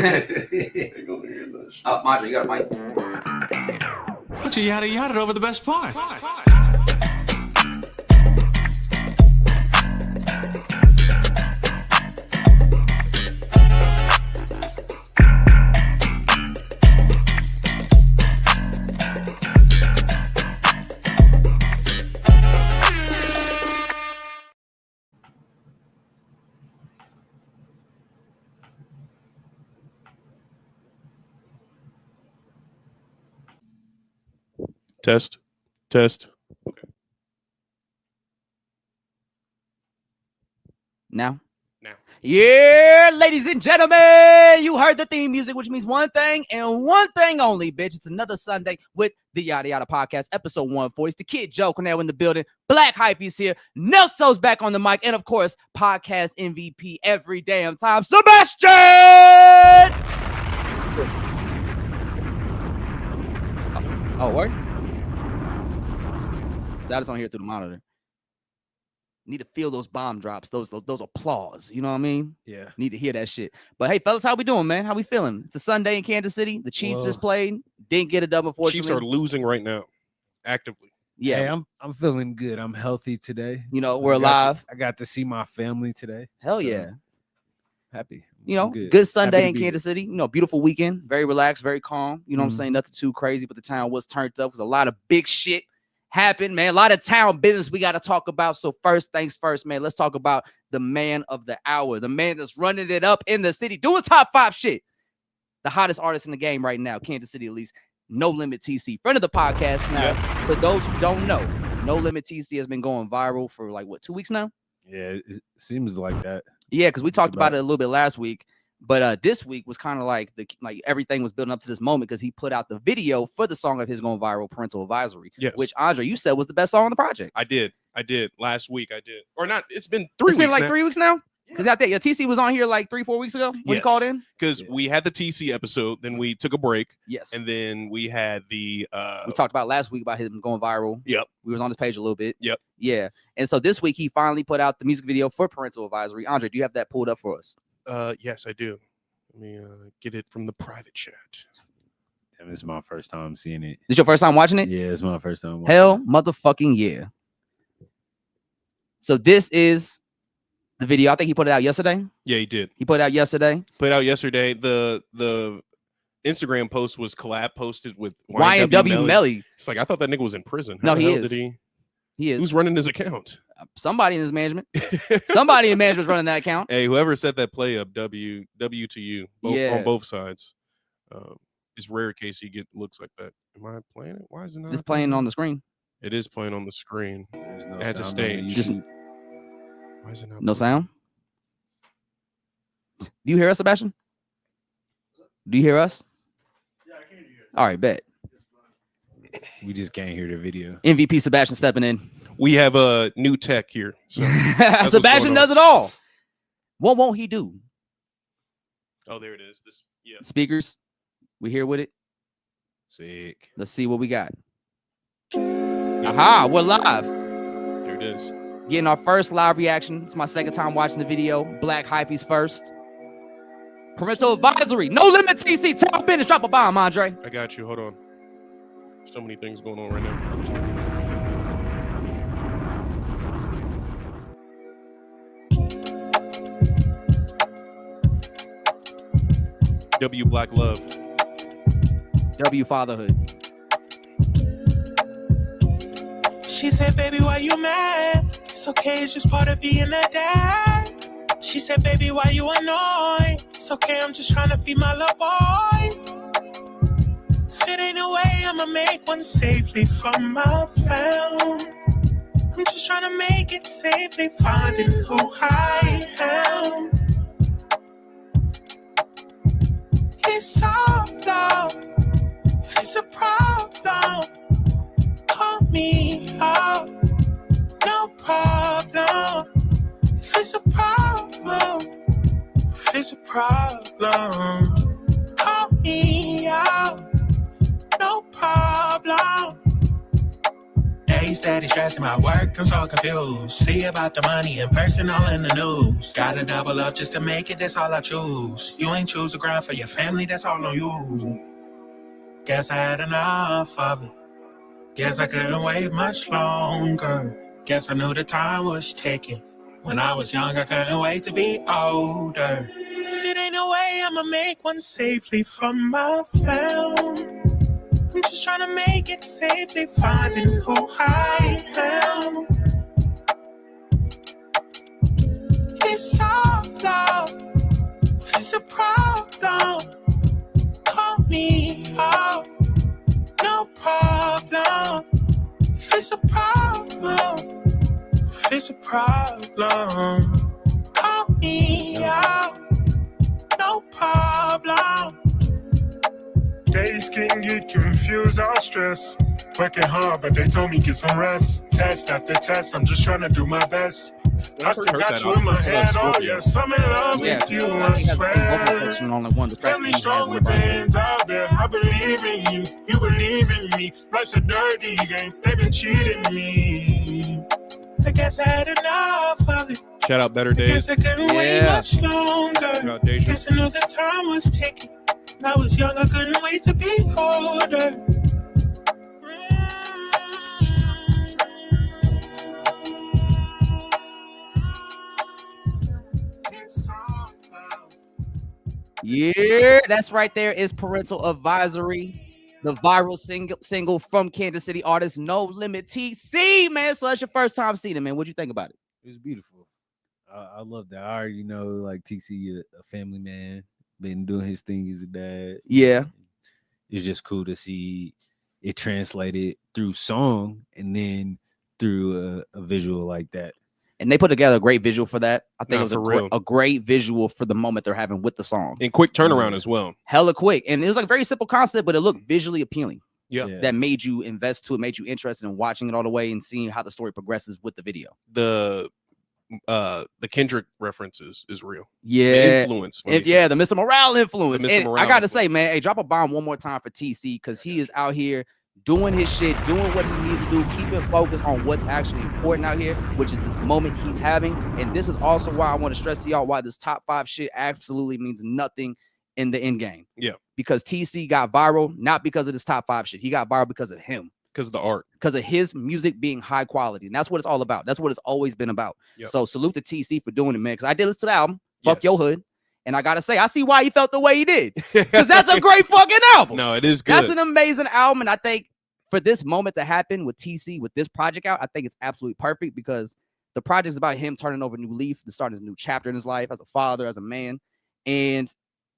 They gonna hear that shit. Oh, Madre, you got a mic. But you yada over the best part. Test. Okay. Now. Now. Yeah, ladies and gentlemen, you heard the theme music, which means one thing and one thing only, bitch. It's another Sunday with the Yadda Yadda podcast, episode 140. It's the Kid Joe now in the building. Black Hype's here. Nelson's back on the mic. And, of course, podcast MVP every damn time, Sebastian! Oh, what? So I just don't hear it through the monitor. Need to feel those bomb drops, those applause. You know what I mean? Yeah. Need to hear that shit. But hey, fellas, how we doing, man? How we feeling? It's a Sunday in Kansas City. The Chiefs just played. Didn't get a dub, unfortunately. Chiefs are losing right now, actively. Yeah. Hey, I'm feeling good. I'm healthy today. You know, we're alive. I got to see my family today. Hell So, yeah. Happy. You know, I'm good Sunday in Happy to be Kansas City. You know, beautiful weekend. Very relaxed, very calm. You know what I'm Mhm. saying? Nothing too crazy, but the town was turned up. Because a lot of big shit happened, man. A lot of town business we got to talk about. So first things first, man, let's talk about the man of the hour, the man that's running it up in the city, doing top 5 shit. The hottest artist in the game right now, Kansas City at least, No Limit TC. Friend of the podcast now. Yep. For those who don't know, No Limit TC has been going viral for like, what, 2 weeks now? Yeah, it seems like that. Yeah, because we talked about about it a little bit last week. But this week was kind of like everything was building up to this moment because he put out the video for the song of his going viral, Parental Advisory. Yes. Which Andre, you said was the best song on the project. I did. Last week I did. Or not, it's been 3 weeks. It's been like now. 3 weeks now? Because I think TC was on here like 3-4 weeks ago when he Yes. called in. Because we had the TC episode, then we took a break, Yes. and then we had the We talked about last week about him going viral. Yep. We was on his page a little bit. Yep. Yeah. And so this week he finally put out the music video for Parental Advisory. Andre, do you have that pulled up for us? yes, I do. Let me get it from the private chat. Damn, this is my first time seeing it. This your first time watching it? Yeah, it's my first time watching Hell motherfucking yeah. So this is the video. I think he put it out yesterday. Yeah, he did. He put it out yesterday. Put it out yesterday. The Instagram post was collab posted with YNW Melly. It's like I thought that nigga was in prison. No, How the he hell is. Did He is. Who's running his account? Somebody in his management. Somebody in management's running that account. Hey, whoever set that play up, W to you, Yeah. on both sides. It's rare case you get looks like that. Am I playing it? Why is it not? It's playing on the screen. It is playing on the screen. it. There's no It has a sound on stage. the Just- YouTube. Why is it not? No playing? sound. Do you hear us, Sebastian? Do you hear us? Yeah, I can hear you. All right, bet. We just can't hear the video. MVP Sebastian stepping in. We have a new tech here. So. what's Sebastian going does it all. What won't he do? Oh, there it is. This. Yeah. Speakers. We here with it. Sick. Let's see what we got. Aha, we're live. There it is. Getting our first live reaction. It's my second time watching the video. Black Hype's first. Parental Advisory. No Limit TC. Tell business. Drop a bomb, Andre. I got you. Hold on. So many things going on right now. W Black Love. W Fatherhood. She said, baby, why you mad? It's okay, it's just part of being a dad. She said, baby, why you annoyed? It's okay, I'm just trying to feed my little boy. If it ain't a way, I'ma make one safely from my phone. I'm just trying to make it safely, finding who I am. It's all love. If it's a problem, call me up, no problem. If it's a problem, call me out, no problem. Stay steady, stressing my work, I'm so confused. See about the money in person, all in the news. Gotta double up just to make it, that's all I choose. You ain't choose a grind for your family, that's all on you. Guess I had enough of it. Guess I couldn't wait much longer. Guess I knew the time was ticking. When I was young, I couldn't wait to be older. If it ain't no way I'ma make one safely from my family. I'm just trying to make it safely, finding who I am. It's all love. If it's a problem, call me out. No problem. If it's a problem, if it's a problem, call me out. No problem. Days can get confused, all stress. Working hard, but they told me get some rest. Test after test, I'm just trying to do my best. I still got you in my head, oh yes, I'm in love with you, I swear. Family strong with the hands out there, I believe in you, you believe in me. Life's a dirty game, they've been cheating me. I guess I had enough of it. Shout out Better Days. Guess I couldn't wait much longer. Shout out Deja. Guess I knew the time was ticking. I was young, I couldn't wait to be older. Yeah, that's right there is Parental Advisory, the viral single from Kansas City artist No Limit TC, man. So that's your first time seeing it, man. What'd you think about it? It was beautiful. I love that. I already know, like, TC, a family man, been doing his thing as a dad. Yeah. It's just cool to see it translated through song and then through a visual like that. And they put together a great visual for that. I think Nah, it for was real. a great visual for the moment they're having with the song. And quick turnaround as well. Hella quick. And it was like a very simple concept, but it looked visually appealing. Yeah. That made you invest to it, made you interested in watching it all the way and seeing how the story progresses with the video. The Kendrick references is real. Yeah. The influence. The Mr. Morale influence. The Mr. And Morale I gotta influence. say, man, hey, drop a bomb one more time for TC because he is out here doing his shit, doing what he needs to do, keeping focused on what's actually important out here, which is this moment he's having. And this is also why I want to stress to y'all why this top 5 shit absolutely means nothing in the end game. Yeah. Because TC got viral, not because of this top 5 shit. He got viral because of him. Because of the art. Because of his music being high quality. And that's what it's all about. That's what it's always been about. Yep. So salute to TC for doing it, man. Because I did listen to the album, Fuck Yes. Your Hood. And I gotta say, I see why he felt the way he did. Because that's a great fucking album. No, it is good. That's an amazing album. And I think for this moment to happen with TC, with this project out, I think it's absolutely perfect because the project's about him turning over a new leaf, starting a new chapter in his life as a father, as a man. And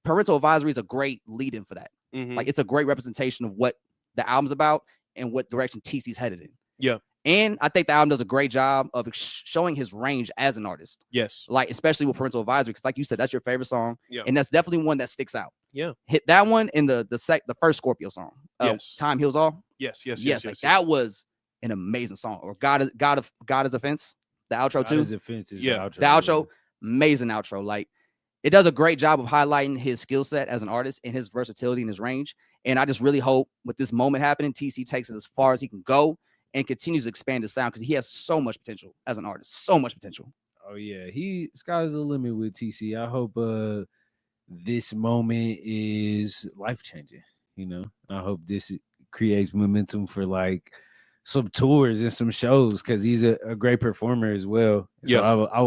Parental Advisory is a great lead-in for that. Mhm. Like, it's a great representation of what the album's about and what direction TC's headed in. Yeah. And I think the album does a great job of showing his range as an artist. Yes. Like, especially with Parental Advisory, because like you said, that's your favorite song. Yeah. And that's definitely one that sticks out. Yeah. Hit that one in the first Scorpio song. Yes. Time Heals All. Yes. Like, that was an amazing song. Or God is Offense, the outro too. His offense is Yeah. The outro, amazing outro. Like, it does a great job of highlighting his skill set as an artist and his versatility and his range. And I just really hope with this moment happening, TC takes it as far as he can go and continues to expand his sound because he has so much potential as an artist. So much potential. Oh yeah, sky's the limit with TC. I hope this moment is life changing. You know, I hope this creates momentum for like some tours and some shows because he's a great performer as well. Yeah. So I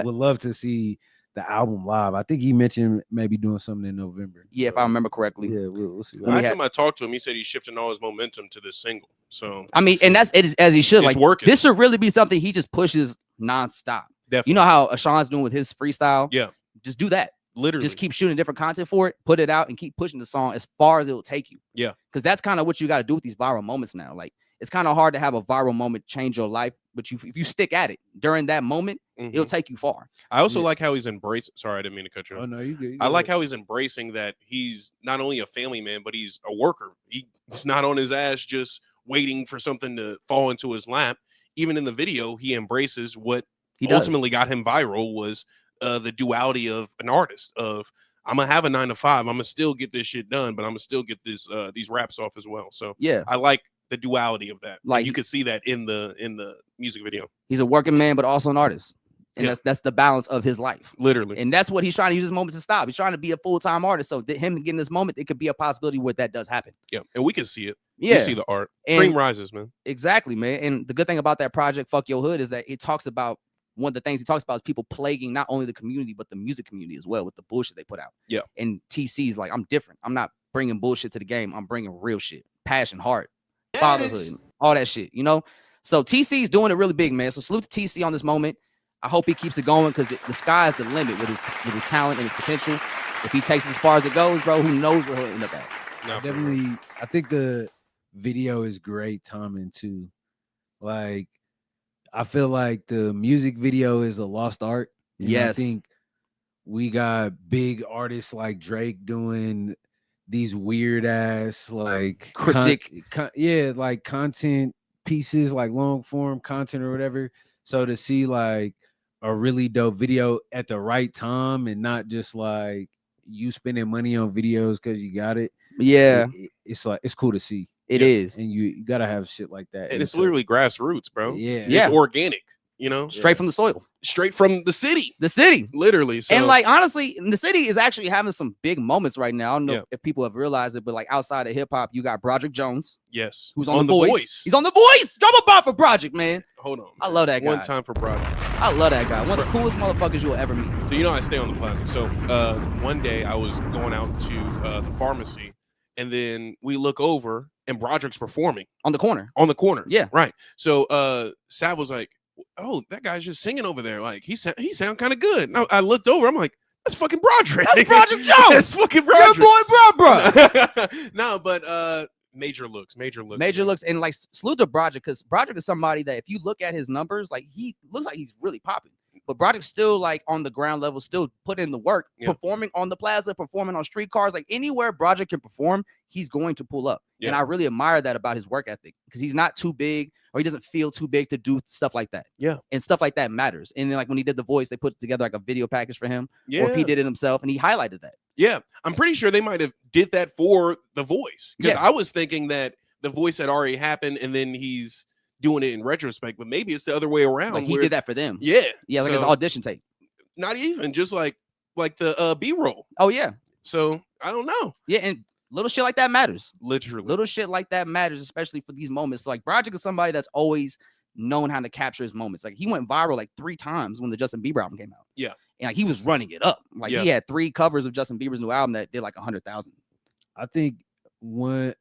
would love to see the album live. I think he mentioned maybe doing something in November. Yeah, if I remember correctly. Yeah, we'll see. Last time I talked to him, he said he's shifting all his momentum to this single. So I mean, and that's it is, as he should. It's Like, working. this should really be something he just pushes nonstop. Definitely. You know how Ashan's doing with his freestyle? Yeah. Just do that. Literally. Just keep shooting different content for it, put it out, and keep pushing the song as far as it will take you. Yeah. Because that's kind of what you got to do with these viral moments now. Like, it's kind of hard to have a viral moment change your life, but if you stick at it during that moment, it'll take you far. I also like how he's embracing. Sorry, I didn't mean to cut you off. Oh no, you good. I like how he's embracing that he's not only a family man, but he's a worker. He's not on his ass just waiting for something to fall into his lap. Even in the video, he embraces what He does. ultimately got him viral was the duality of an artist of I'm gonna have a 9 to 5. I'm gonna still get this shit done, but I'm gonna still get this these raps off as well. So Yeah. I like the duality of that. Like, And you could see that in the music video. He's a working man, but also an artist. And Yeah. that's the balance of his life. Literally. And that's what he's trying to use this moment to stop. He's trying to be a full-time artist. So him getting this moment, it could be a possibility where that does happen. Yeah. And we can see it. Yeah. We see the art. And- Cream rises, man. Exactly, man. And the good thing about that project, Fuck Your Hood, is that it talks about one of the things he talks about is people plaguing not only the community, but the music community as well with the bullshit they put out. Yeah. And TC's like, I'm different. I'm not bringing bullshit to the game. I'm bringing real shit, passion, heart, fatherhood, all that shit, you know? So TC's doing it really big, man. So salute to TC on this moment. I hope he keeps it going because the sky is the limit with his talent and his potential. If he takes it as far as it goes, bro, who knows where he'll end up at. No, Definitely, I think the video is great timing too. Like, I feel like the music video is a lost art. And Yes. I think we got big artists like Drake doing these weird ass like Cryptic. like content pieces, like long form content or whatever. So to see like a really dope video at the right time and not just like you spending money on videos because you got it. Yeah, It's like it's cool to see. it Yeah. is. And you gotta have shit like that. and it's so- literally grassroots, bro. Yeah. Yeah. It's organic, you know, Straight from the soil, straight from the city, the city. literally. So, And like honestly, the city is actually having some big moments right now. I don't know Yeah. if people have realized it, but like outside of hip hop, you got Broderick Jones, yes, who's on, the voice. He's on the voice. Drum a bar for Broderick, man. Hold on. I love that guy. One time for Broad. I love that guy. One of the coolest motherfuckers you'll ever meet. So, you know, I stay on the plaza. So one day I was going out to the pharmacy, and then we look over and Broderick's performing On the corner. on the corner. Yeah. Right. So Sav was like, oh, that guy's just singing over there. Like he sound kind of good. Now I looked over, I'm like, that's fucking Broderick. That's Broderick Jones. That's fucking Your Broderick. boy, bro. No, but major looks. Major man. looks, and like salute to Broderick, because Broderick is somebody that if you look at his numbers, like he looks like he's really popping. But Broderick's still like on the ground level, still put in the work, Yeah. performing on the plaza, performing on streetcars, like anywhere Broderick can perform, he's going to pull up. And Yeah. I really admire that about his work ethic because he's not too big or he doesn't feel too big to do stuff like that. Yeah. And stuff like that matters. And then like when he did The Voice, they put together like a video package for him, Yeah. or if he did it himself, and he highlighted that. Yeah, I'm pretty sure they might have did that for The Voice. Because Yeah. I was thinking that The Voice had already happened and then he's doing it in retrospect, but maybe it's the other way around. Like he where- did that for them. Yeah. Yeah, like his So, audition tape. not even just like the B-roll. Oh yeah. So I don't know. Yeah, and little shit like that matters. Literally. Little shit like that matters, especially for these moments. Like Broderick is somebody that's always known how to capture his moments. Like he went viral like 3 times when the Justin Bieber album came out. Yeah. And like he was running it up. Like Yeah. he had 3 covers of Justin Bieber's new album that did like 100,000. I think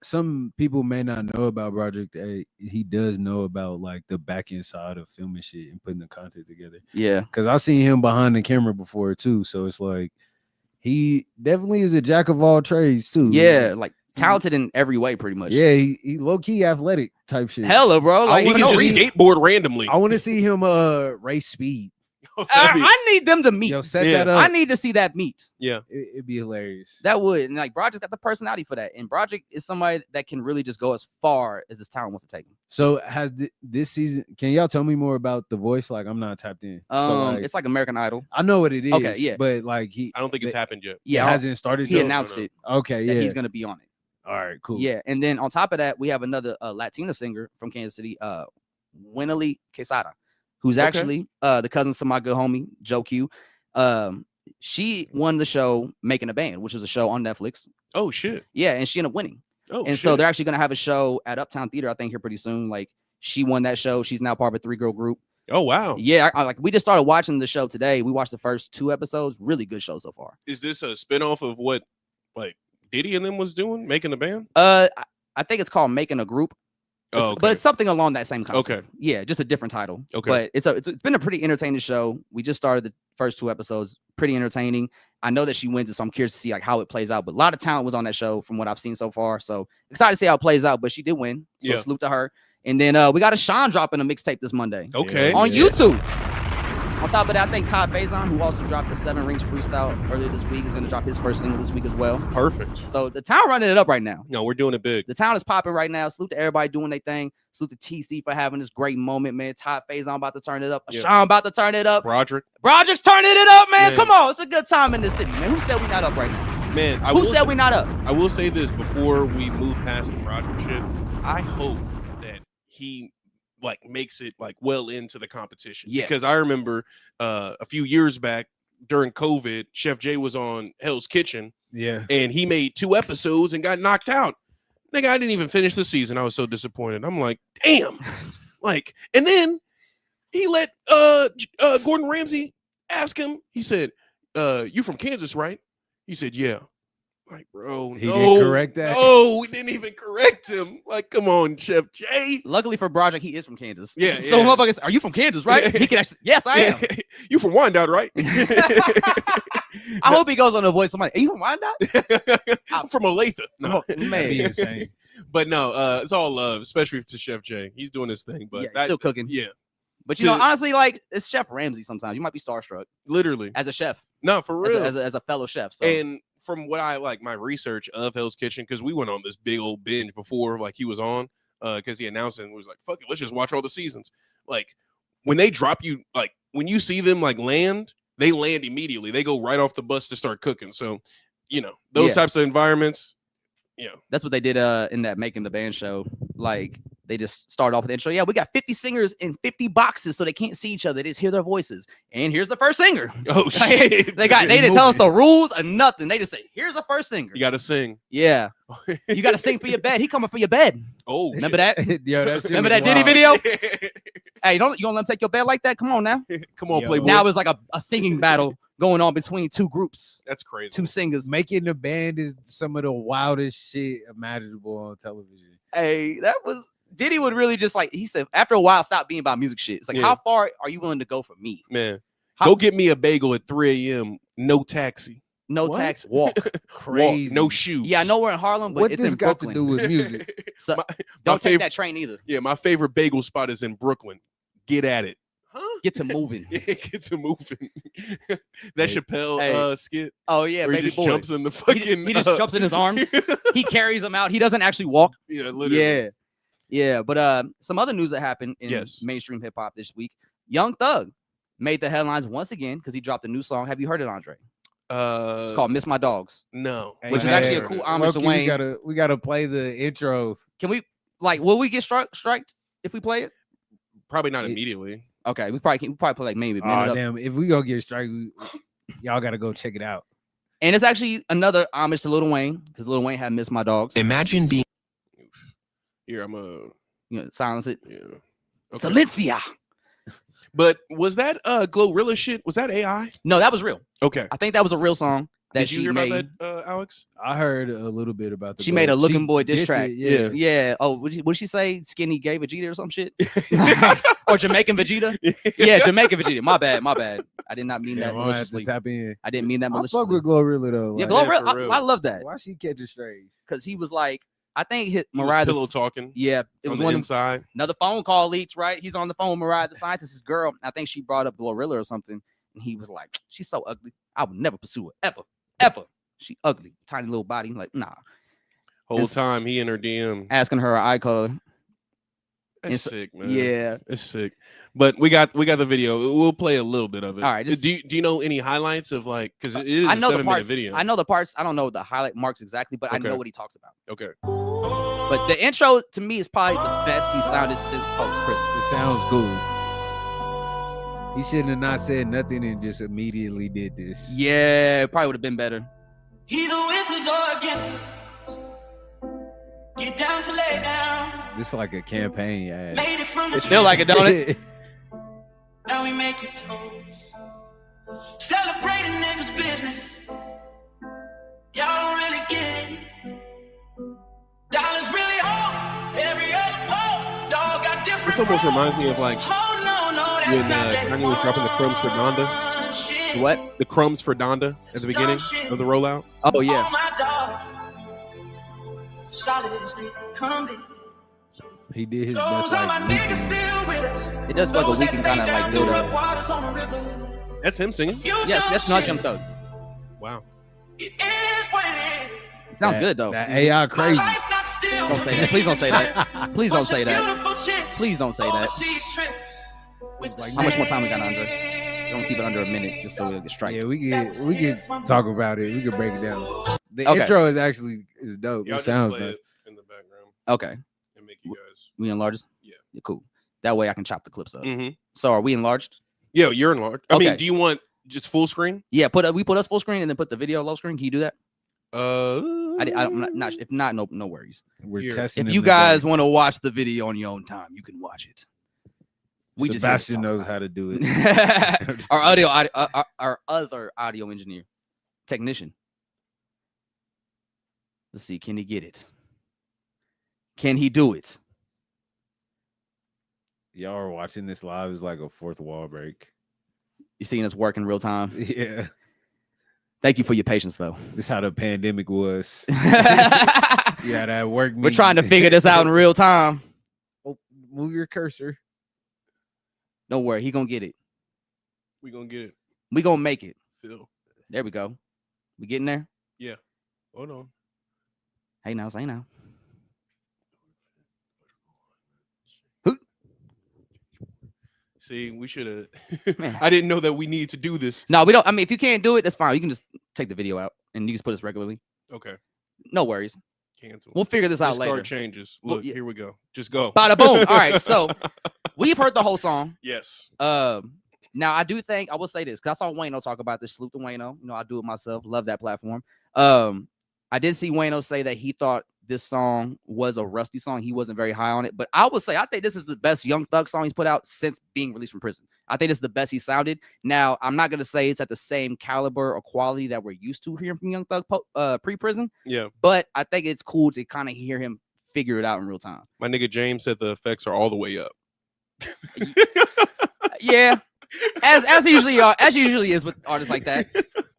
some people may not know about Broderick, he does know about like the back end side of filming shit and putting the content together. Yeah. Because I've seen him behind the camera before too. So it's like he definitely is a jack of all trades too. Yeah, like talented in every way, pretty much. Yeah, he low-key athletic type shit. Hella, bro. Like he wanna can no just reason. skateboard randomly. I want to see him race speed. I need them to meet. Yo, set Yeah. that up. I need to see that meet. Yeah. It'd be hilarious. That would. And like Broderick's got the personality for that. And Broderick is somebody that can really just go as far as his talent wants to take him. So has this season, can y'all tell me more about The Voice? Like I'm not tapped in. So like, It's like American Idol. I know what it is. Okay, yeah. But like I don't think it's happened yet. it Yeah, hasn't started he yet? announced no. it Okay, that yeah. he's gonna be on it. All right, cool. Yeah, and then on top of that, we have another Latina singer from Kansas City, Winely Quesada, who's Okay. actually the cousin to my good homie Joe Q. She won the show Making a Band, which is a show on Netflix. Oh shit. Yeah, and she ended up winning. Oh And shit. so they're actually gonna have a show at Uptown Theater, I think, here pretty soon. Like she won that show. She's now part of a 3-girl group. Oh wow. Yeah, I like we just started watching the show today. We watched the first 2 episodes. Really good show so far. Is this a spinoff of what like Diddy and them was doing, making the band? I think it's called Making a Group. Oh, okay. But it's something along that same concept. Okay. Yeah, just a different title. Okay. But it's been a pretty entertaining show. We just started the first 2 episodes. Pretty entertaining. I know that she wins it, so I'm curious to see like how it plays out. But a lot of talent was on that show from what I've seen so far. So excited to see how it plays out. But she did win. So Yeah. salute to her. And then we got a Sean dropping a mixtape this Monday Okay. on Yeah. YouTube. On top of that, I think Todd Faison, who also dropped the 7 Rings freestyle earlier this week, is going to drop his first single this week as well. Perfect. So the town running it up right now. No, we're doing it big. The town is popping right now. Salute to everybody doing their thing. Salute to TC for having this great moment, man. Todd Faison about to turn it up. Yeah. Sean about to turn it up. Broderick. Broderick's turning it up, man. Man. Come on. It's a good time in the city, man. Who said we not up right now? Man, Who said we not up? I will say this before we move past the Broderick shit. I hope he like makes it like well into the competition. Yeah. Because I remember a few years back during COVID, Chef Jay was on Hell's Kitchen. Yeah. And he made 2 episodes and got knocked out. Nigga, I didn't even finish the season. I was so disappointed. I'm like, damn. Like, and then he let Gordon Ramsay ask him. He said, you from Kansas, right? He said, yeah. Like, bro, He didn't correct that? No, we didn't even correct him. Like, come on, Chef Jay. Luckily for Broderick, he is from Kansas. Yeah, So yeah. motherfuckers, are you from Kansas, right? Yeah. He can actually, yes, I am. You from Wyandotte, right? I hope he goes on to voice somebody. Are you from Wyandotte? I'm from Olathe. No, Oh, man. That'd be insane. but no, it's all love, especially to Chef Jay. He's doing his thing, but Yeah, he's still cooking. yeah, But you know, honestly, like it's Chef Ramsay. Sometimes you might be starstruck literally. as a chef, No, for real. as a fellow chef. So And from what I like, my research of Hell's Kitchen, because we went on this big old binge before, like he was on, because he announced it and was like, "Fuck it, let's just watch all the seasons." Like when they drop you, like when you see them like land, they land immediately. They go right off the bus to start cooking. So, you know, those Yeah. types of environments. You know, that's what they did in that Making the Band show. Like they just start off with the intro. Yeah, we got 50 singers in 50 boxes, so they can't see each other. They just hear their voices. And here's the first singer. oh shit, They didn't tell us the rules or nothing. They just say, here's the first singer. You got to sing. Yeah. You got to sing for your bed. He coming for your bed. Oh, Remember that? Yo, that shit Remember was that Diddy wild. video? that? Hey, you gonna let him take your bed like that? Come on now. Come on, Yo. Playboy. Now it's like a singing battle going on between 2 groups, That's crazy. 2 singers. Making the band is some of the wildest shit imaginable on television. Hey, that was Diddy would really just like he said after a while stop being about music shit. It's like Yeah. how far are you willing to go for me? Man, How- go get me a bagel at 3 a.m. No taxi. No What? tax, walk. Crazy. Walk, no shoes. Yeah, I know we're in Harlem, but What it's this in got Brooklyn. to do with music? So my don't take favorite- that train either. Yeah, my favorite bagel spot is in Brooklyn. Get at it. Huh? Get to moving. Get to moving. That Hey. Chappelle skit Oh yeah, where he baby just boy. jumps in the He, fucking. he just jumps in his arms. He carries him out. He doesn't actually walk. Yeah, literally. Yeah. Yeah. But some other news that happened in Yes. mainstream hip hop this week. Young Thug made the headlines once again because he dropped a new song. Have you heard it, Andre? It's called Miss My Dogs. No. Which is actually a cool homage to Loki, Wayne. we gotta play the intro. Can we will we get striked if we play it? Probably not It- immediately. Okay, we probably play like maybe a minute Oh up. damn! If we go get strike, y'all gotta go check it out. And it's actually another homage to Lil Wayne because Lil Wayne had Miss My Dogs. Imagine being Here, I'm You know, silence it. yeah. Okay. Silencia. But was that Glorilla shit? Was that AI? No, that was real. Okay. I think that was a real song that Did you she hear made. about that, Alex? I heard a little bit about the. She made a Looking She Boy diss dissed track. it, Yeah. Yeah. Oh, what did she say? Skinny gay Vegeta or some shit? Or Jamaican Vegeta? Yeah, Jamaican Vegeta. My bad. I did not mean Yeah, that I'm gonna have to maliciously. tap in. I didn't mean that I fuck maliciously. with Glorilla though. Yeah, like, Glorilla, for real. I love that Why she catch the strays? because he was like, I think hit He was Mariah. pillow talking. Yeah, it on was the one of them, inside. another phone call leaks, right? He's on the phone with Mariah the Scientist's girl. I think she brought up Glorilla or something, and he was like, "She's so ugly. I would never pursue her ever. She ugly, tiny little body." Like, nah. Whole And- time he in her DM. Asking her eye color. That's so- sick, man. Yeah. It's sick. But we got the video. We'll play a little bit of it. All right, just- Do you know any highlights of like because it is I a know the 7-minute parts. video? I know the parts. I don't know the highlight marks exactly, but I know Okay. what he talks about. Okay. But the intro to me is probably the best he sounded since Post Christmas. It sounds cool. He shouldn't have not said nothing and just immediately did this. Yeah, it probably would have been better. Either with us or against us. Get down to lay down. This is like a campaign ad. Made it from the It feel like it, don't it? Now we make it toast. Celebrating niggas' business. Y'all don't really get it. Dollars really on every other pole. Dog got different. This almost roles. reminds me of like Oh no, that's when not that Kanye was dropping the crumbs for Donda. one shit. What? The crumbs for Donda at the beginning of the rollout. Oh yeah. Oh my dog. Solid as they come in. He did his Those best are my like niggas still with us. It does feel like a Those that weekend stay kind of down like through build rough up. waters on the river. That's him singing. Future Yes, that's not shit. Young Thug. Wow. It is what it is. It sounds good though. That AI My crazy. life not still Don't say that. Please don't say that. Please don't Bunch say of that. beautiful chicks. Please don't say that. Overseas trips with the How much more time we got, Andre? same Don't keep it under a minute just so we'll get straight. Yeah, we can talk about it. We can break it down. The Okay. intro is actually dope. Y'all It just sounds play nice. it in the background Okay. and make you guys. We enlarge this? Yeah. Cool. That way I can chop the clips up. Mm-hmm. So are we enlarged? Yeah, you're enlarged. I mean, Okay. do you want just full screen? Yeah, we put us full screen and then put the video low screen. Can you do that? I'm not if not, no worries. We're Here. testing. If you guys want to watch the video on your own time, you can watch it. Sebastian knows how to do it. Our other audio engineer, technician. Let's see, can he get it? Can he do it? Y'all are watching this live is like a fourth wall break. You seeing us work in real time? Yeah. Thank you for your patience, though. This is how the pandemic was. Yeah, that work. We're trying to figure this out in real time. Oh, move your cursor. Don't worry, he gonna get it. We gonna get it. We gonna make it. Phil. There we go. We getting there? Yeah. Hold on. Hey now, say now. See, we should have. I didn't know that we needed to do this. No, we don't. I mean, if you can't do it, that's fine. You can just take the video out and you just put us regularly. Okay. No worries. Cancel. We'll figure this out Discard later. changes. Well, Look, yeah. here we go. Just go. Bada boom. All right, so we've heard the whole song. Yes. Now I do think I will say this because I saw Wayno talk about this. Salute to Wayno. You know, I do it myself. Love that platform. I did see Wayno say that he thought this song was a rusty song. He wasn't very high on it, but I would say I think this is the best Young Thug song he's put out since being released from prison. I think it's the best he sounded. Now, I'm not gonna say it's at the same caliber or quality that we're used to hearing from Young Thug pre-prison. Yeah. But I think it's cool to kind of hear him figure it out in real time. My nigga James said the effects are all the way up. Yeah, as usually are, as usually is with artists like that.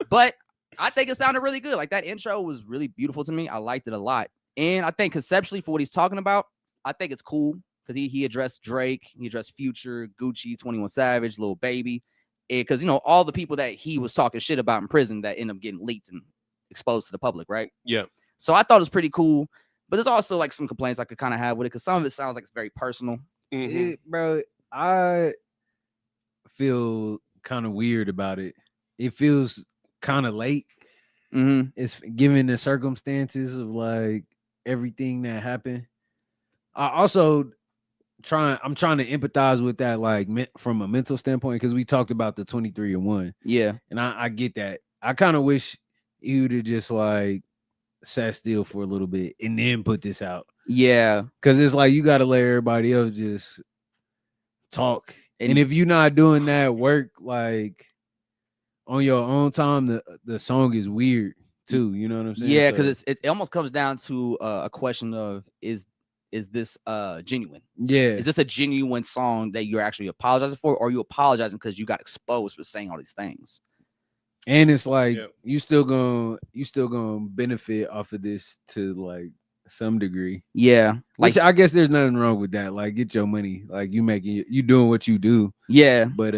But I think it sounded really good. Like that intro was really beautiful to me. I liked it a lot. And I think conceptually for what he's talking about, I think it's cool because he addressed Drake, he addressed Future, Gucci, 21 Savage, Lil Baby, because you know all the people that he was talking shit about in prison that end up getting leaked and exposed to the public, right? Yeah. So I thought it was pretty cool, but there's also like some complaints I could kind of have with it because some of it sounds like it's very personal. Mhm. Bro, I feel kind of weird about it. It feels kind of late. Mm-hmm. It's given the circumstances of like everything that happened. I also I'm trying to empathize with that, like from a mental standpoint, because we talked about the 23-1. Yeah. And I get that. I kind of wish he would have just like sat still for a little bit and then put this out. Yeah. Because it's like you got to let everybody else just talk. And if you're not doing that work, like on your own time, the song is weird too. You know what I'm saying? Yeah, because it almost comes down to a question of is this genuine? Yeah. Is this a genuine song that you're actually apologizing for, or are you apologizing because you got exposed for saying all these things? And it's like you still gonna benefit off of this to like some degree. Yeah. Like I guess there's nothing wrong with that. Like get your money. Like you doing what you do. Yeah. But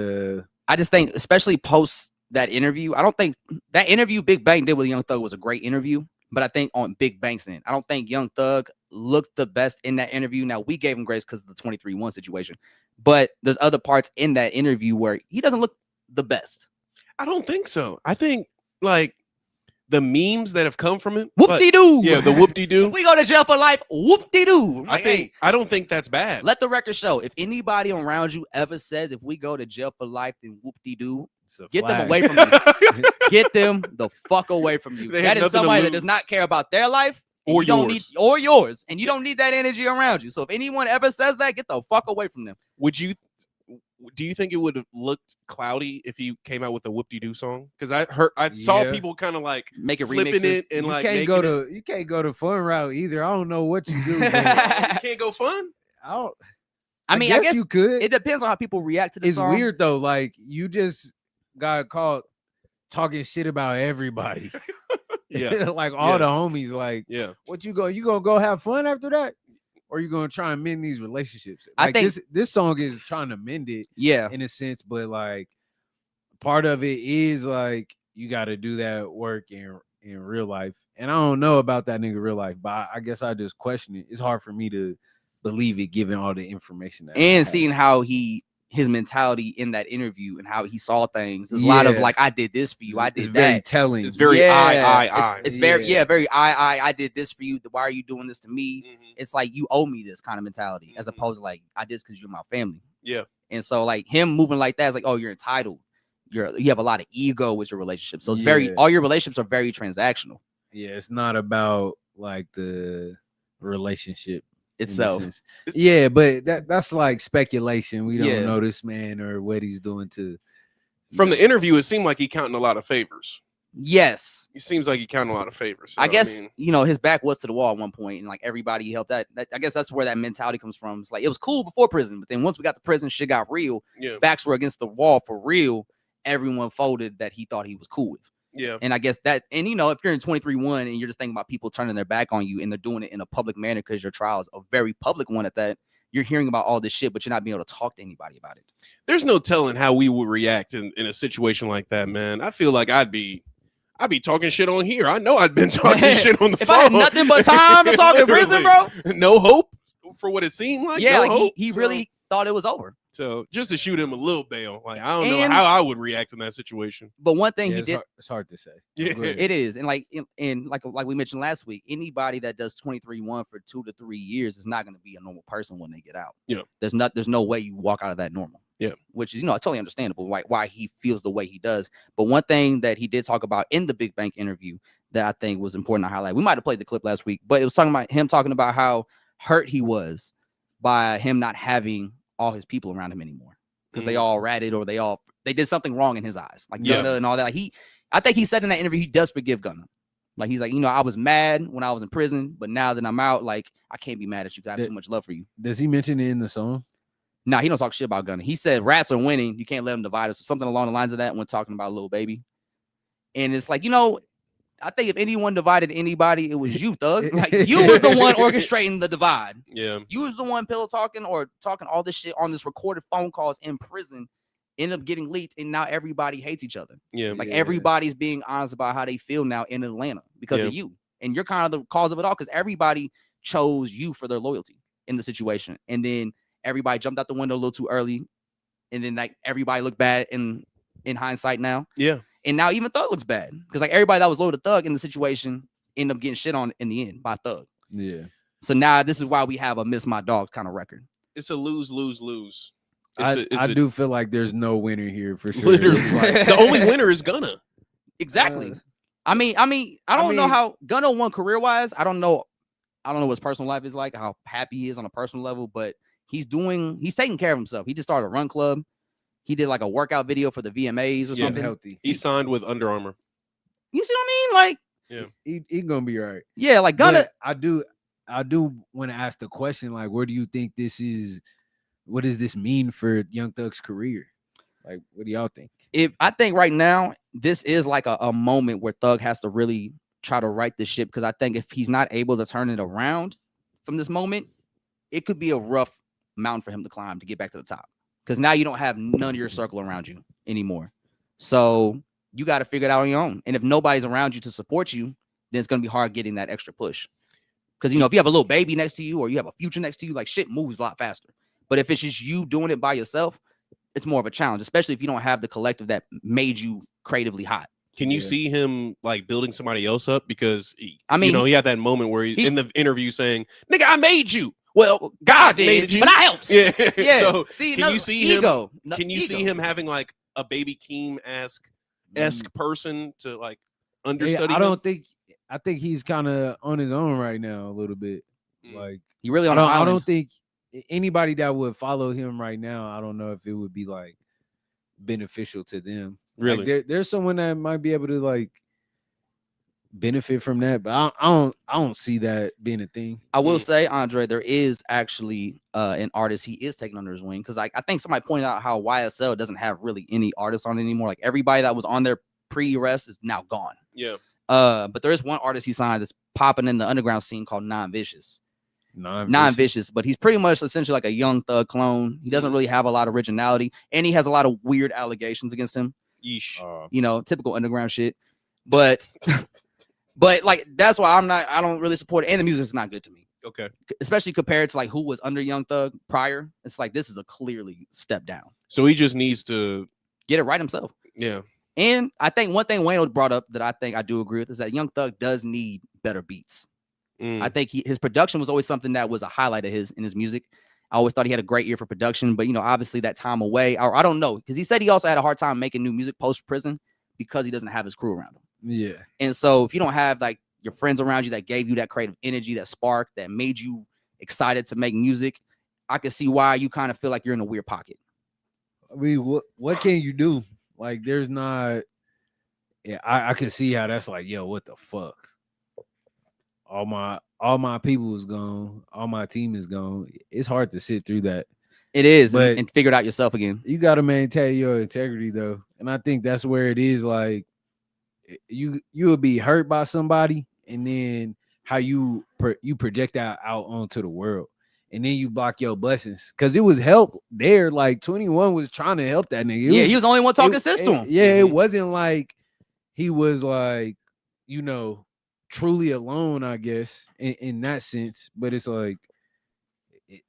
I just think especially post that interview, I don't think that interview Big Bang did with Young Thug was a great interview. But I think on Big Bank's end, I don't think Young Thug looked the best in that interview. Now, we gave him grace because of the 23-1 situation. But there's other parts in that interview where he doesn't look the best. I don't think so. I think like the memes that have come from it. Whoop-de-doo. Yeah, the whoop-de-doo. We go to jail for life. Whoop-de-doo. I don't think that's bad. Let the record show. If anybody around you ever says if we go to jail for life, then whoop-de-doo, get them away from you. Get them the fuck away from you. That is somebody that does not care about their life or yours, and you don't need that energy around you. So if anyone ever says that, get the fuck away from them. Do you think it would have looked cloudy if he came out with a whoop-de-doo song? Because I saw people kind of like make it flipping it and like you can't go to fun route either. I don't know what you do. You can't go fun. I guess you could. It depends on how people react to the song. It's weird though. Like you just got caught talking shit about everybody. Yeah. Like all the homies. Like, what you gonna go have fun after that? Or you gonna try and mend these relationships? Like, I think this song is trying to mend it, in a sense, but like part of it is like you got to do that work in real life. And I don't know about that nigga real life, but I guess I just question it. It's hard for me to believe it given all the information that and seeing how he his mentality in that interview and how he saw things. There's a lot of like, I did this for you. I did it's that. very telling. It's very I. It's very very I did this for you. Why are you doing this to me? It's like you owe me this kind of mentality, as opposed to like I did this because you're my family. Yeah. And so like him moving like that is like, oh, you're entitled. You have a lot of ego with your relationship. So it's very all your relationships are very transactional. Yeah, it's not about like the relationship itself. Yeah, but that's like speculation. We don't know this man or what he's doing to. From the interview, it seemed like he counting a lot of favors. Yes, it seems like he counting a lot of favors. So, I guess his back was to the wall at one point, and like everybody helped. That I guess that's where that mentality comes from. It's like it was cool before prison, but then once we got to prison, shit got real. Yeah, backs were against the wall for real. Everyone folded that he thought he was cool with. Yeah. And I guess that, and if you're in 23-1 and you're just thinking about people turning their back on you and they're doing it in a public manner because your trial is a very public one at that, you're hearing about all this shit, but you're not being able to talk to anybody about it. There's no telling how we would react in a situation like that, man. I feel like I'd be talking shit on here. I know I'd been talking shit on the phone. If I had nothing but time to talk in prison, bro. No hope for what it seemed like. Yeah, no hope. He really thought it was over. So just to shoot him a little bail, like I don't know how I would react in that situation. But one thing he did, it's hard to say. Yeah, it is, and like we mentioned last week, anybody that does 23-1 for 2 to 3 years is not going to be a normal person when they get out. Yeah, there's no way you walk out of that normal. Yeah, which is totally understandable why he feels the way he does. But one thing that he did talk about in the Big Bank interview that I think was important to highlight. We might have played the clip last week, but it was talking about how hurt he was by him not having all his people around him anymore. Because they all ratted or they did something wrong in his eyes, like Gunna and all that. Like I think he said in that interview he does forgive Gunna. Like he's like, I was mad when I was in prison, but now that I'm out, like I can't be mad at you because I have too much love for you. Does he mention it in the song? No, he don't talk shit about Gunna. He said rats are winning. You can't let them divide us, or something along the lines of that when talking about Lil Baby. And it's like, I think if anyone divided anybody, it was you, Thug. Like you was the one orchestrating the divide. Yeah, you was the one pillow talking or talking all this shit on this recorded phone calls in prison, end up getting leaked, and now everybody hates each other. Yeah, like everybody's being honest about how they feel now in Atlanta because of you, and you're kind of the cause of it all because everybody chose you for their loyalty in the situation, and then everybody jumped out the window a little too early, and then like everybody looked bad in hindsight now. Yeah. And now even Thug looks bad because like everybody that was loyal to Thug in the situation ended up getting shit on in the end by Thug. Yeah. So now this is why we have a miss my dog kind of record. It's a lose. I do feel like there's no winner here for sure. Literally, the only winner is Gunna. Exactly. I mean, I don't know how Gunna won career wise. I don't know what his personal life is like, how happy he is on a personal level, but he's taking care of himself. He just started a run club. He did like a workout video for the VMAs or something. Healthy. He signed with Under Armour. You see what I mean? Like, yeah, he gonna be all right. Yeah, like Gunna. But I do want to ask the question, like, where do you think this is? What does this mean for Young Thug's career? Like, what do y'all think? I think right now this is like a moment where Thug has to really try to right this ship, because I think if he's not able to turn it around from this moment, it could be a rough mountain for him to climb to get back to the top. Because now you don't have none of your circle around you anymore. So you got to figure it out on your own. And if nobody's around you to support you, then it's going to be hard getting that extra push. Because, if you have a little baby next to you or you have a future next to you, like shit moves a lot faster. But if it's just you doing it by yourself, it's more of a challenge, especially if you don't have the collective that made you creatively hot. Can you see him like building somebody else up? Because he had that moment where he's in the interview saying, "Nigga, I made you." Well, God made you, but I helped. Yeah. So can you see ego? Can you see him having like a Baby Keem-esque person to like understudy? I think he's kind of on his own right now a little bit. Like he really on. I don't think anybody that would follow him right now, I don't know if it would be like beneficial to them. Really, like, there's someone that might be able to like benefit from that, but I don't see that being a thing. I will say, Andre, there is actually an artist he is taking under his wing, because I think somebody pointed out how YSL doesn't have really any artists on it anymore. Like everybody that was on their pre-arrest is now gone. Yeah. But there is one artist he signed that's popping in the underground scene called Non-Vicious. Non-Vicious, but he's pretty much essentially like a Young Thug clone. He doesn't really have a lot of originality, and he has a lot of weird allegations against him. Yeesh. Typical underground shit. But like that's why I don't really support it, and the music is not good to me. Okay. Especially compared to like who was under Young Thug prior. It's like this is a clearly step down. So he just needs to get it right himself. Yeah. And I think one thing Wayne brought up that I think I do agree with is that Young Thug does need better beats. I think his production was always something that was a highlight of his in his music. I always thought he had a great ear for production, but obviously that time away, or I don't know, because he said he also had a hard time making new music post prison because he doesn't have his crew around him. Yeah. And so if you don't have like your friends around you that gave you that creative energy, that spark that made you excited to make music, I can see why you kind of feel like you're in a weird pocket. I mean, what can you do? Like, there's not. Yeah, I can see how that's like, yo, what the fuck? All my people is gone. All my team is gone. It's hard to sit through that. It is, but and figure it out yourself again. You got to maintain your integrity though, and I think that's where it is. Like, you will be hurt by somebody, and then how you project that out onto the world, and then you block your blessings because it was help there. Like 21 was trying to help that nigga. He was the only one talking sense to him. Yeah, it wasn't like he was like, truly alone, I guess, in that sense. But it's like,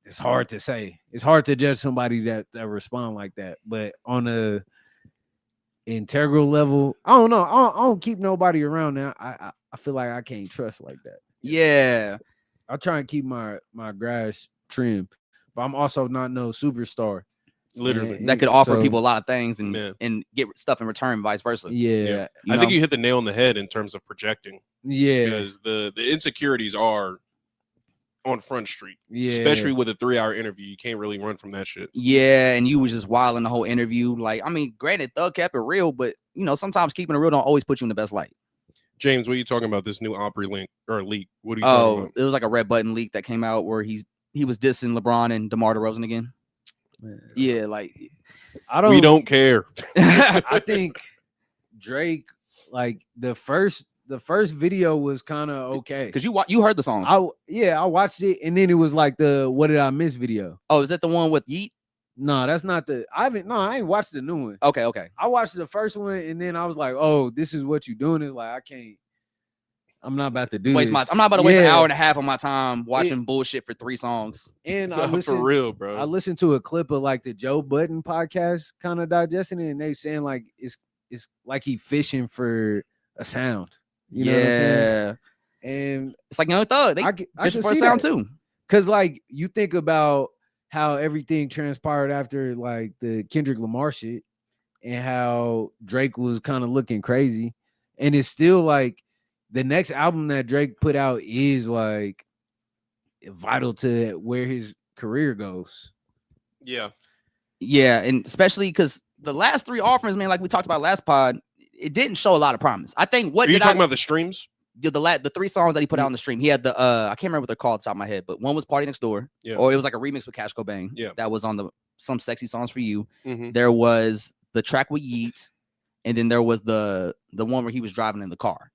it's hard to say. It's hard to judge somebody that respond like that. But on a integral level, I don't know. I don't keep nobody around now. I feel like I can't trust like that. Yeah. I try and keep my grass trimmed, but I'm also not no superstar. Literally. That could offer people a lot of things and get stuff in return, vice versa. Yeah. I think you hit the nail on the head in terms of projecting. Yeah. Because the insecurities are on Front Street. Yeah. Especially with a 3-hour interview. You can't really run from that shit. Yeah, and you was just wilding the whole interview. Like, I mean, granted, Thug kept it real, but sometimes keeping it real don't always put you in the best light. James, what are you talking about? This new Opry link or leak? What are you talking about? It was like a red button leak that came out where he was dissing LeBron and DeMar DeRozan again. Man. Yeah, like we don't care. I think Drake, like the first video was kind of okay because you heard the song. I watched it, and then it was like the "What Did I Miss" video. Oh, is that the one with Yeet? No, that's not the. I ain't watched the new one. Okay. I watched the first one, and then I was like, oh, this is what you doing. It's like, I can't. I'm not about to do this. I'm not about to waste an hour and a half of my time watching bullshit for 3 songs. And for real, bro. I listened to a clip of like the Joe Budden podcast, kind of digesting it, and they saying like it's like he fishing for a sound. You know what I'm saying? And it's like Young Thug. I can for a sound too. Cause like you think about how everything transpired after like the Kendrick Lamar shit, and how Drake was kind of looking crazy, and it's still like. The next album that Drake put out is like vital to where his career goes. Yeah. Yeah. And especially because the last 3 offerings, man, like we talked about last pod, it didn't show a lot of promise. I think Are you talking about the streams? The 3 songs that he put out on the stream. He had the I can't remember what they're called off the top of my head, but one was Party Next Door. Yeah. Or it was like a remix with Cash Cobain. Yeah. That was on the Some Sexy Songs for You. Mm-hmm. There was the track with Yeet, and then there was the one where he was driving in the car.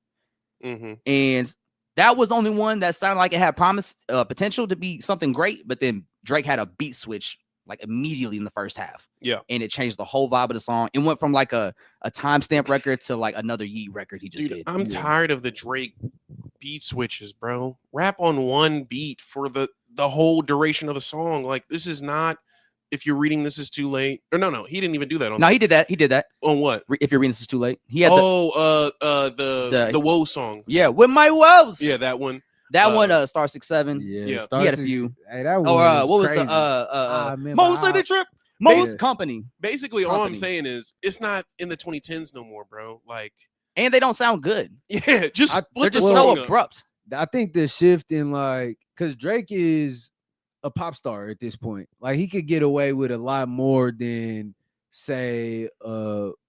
Mm-hmm. And that was the only one that sounded like it had promise, potential to be something great. But then Drake had a beat switch like immediately in the first half. Yeah. And it changed the whole vibe of the song. It went from like a timestamp record to like another Yeet record he just did. I'm tired of the Drake beat switches, bro. Rap on one beat for the whole duration of the song. Like, this is not. If you're reading This Is Too Late, or no, he didn't even do that. He did that. He did that. On what? If you're reading This Is Too Late, he had the Woe song. Yeah, with my woes. Yeah, that one. That one, Star 6-7. Yeah. Star he had a few. Hey, that one what was crazy. the Most of the trip? Most company. Basically, all I'm saying is it's not in the 2010s no more, bro. Like, and they don't sound good. Yeah, they're just so abrupt. I think the shift in like, because Drake is a pop star at this point. Like, he could get away with a lot more than say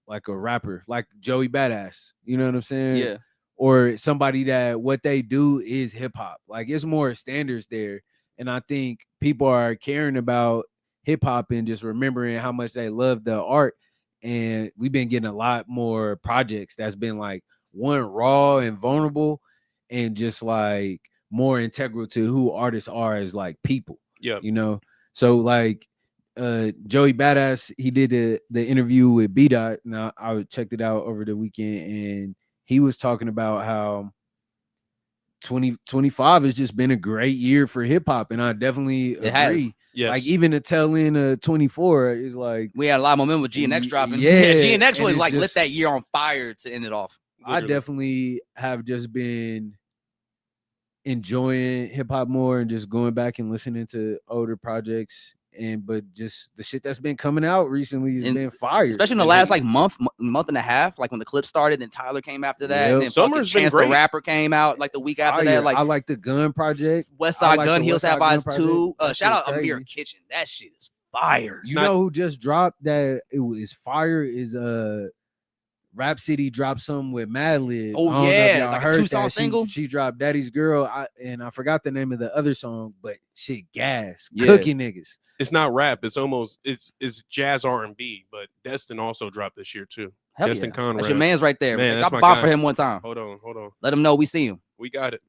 like a rapper like Joey Badass. You know what I'm saying? Yeah. Or somebody that what they do is hip hop. Like, it's more standards there. And I think people are caring about hip hop and just remembering how much they love the art. And we've been getting a lot more projects that's been like one raw and vulnerable and just like more integral to who artists are as like people. Yeah. You know, so like Joey Badass, he did the interview with B-Dot. Now I checked it out over the weekend, and he was talking about how 2025 has just been a great year for hip hop, and I definitely agree. Yes. Like even the tail end of 24 is like We had a lot of momentum with GNX dropping. Yeah, GNX and really it's like lit just- that year on fire to end it off. I Literally. definitely have just been enjoying hip hop more and just going back and listening to older projects. But just the shit that's been coming out recently has And been fire. Especially in the last like month and a half, like when the clip started, then Tyler came after that, and Yep. then Summer's been Chance great. the Rapper came out like the week after Fire. that. Like I like the Gun Project. West I Side like Gun, the Heels West Have Side Gun Eyes Project. too. That Shout out shit Amir crazy. Kitchen. That shit is fire. You not- know who just dropped that? It was fire. Is Rap City dropped something with Madlib. Oh, I don't know if yeah, y'all like a heard 2-song that. single? She dropped Daddy's Girl. I forgot the name of the other song, but shit, gas, Yeah. cooking niggas. It's not rap. It's almost it's jazz R&B. But Destin also dropped this year too. Hell Destin yeah. Conrad. That's your man's right there. Man, Like, that's I my bought guy. for him one time. Hold on. Let him know we see him. We got it.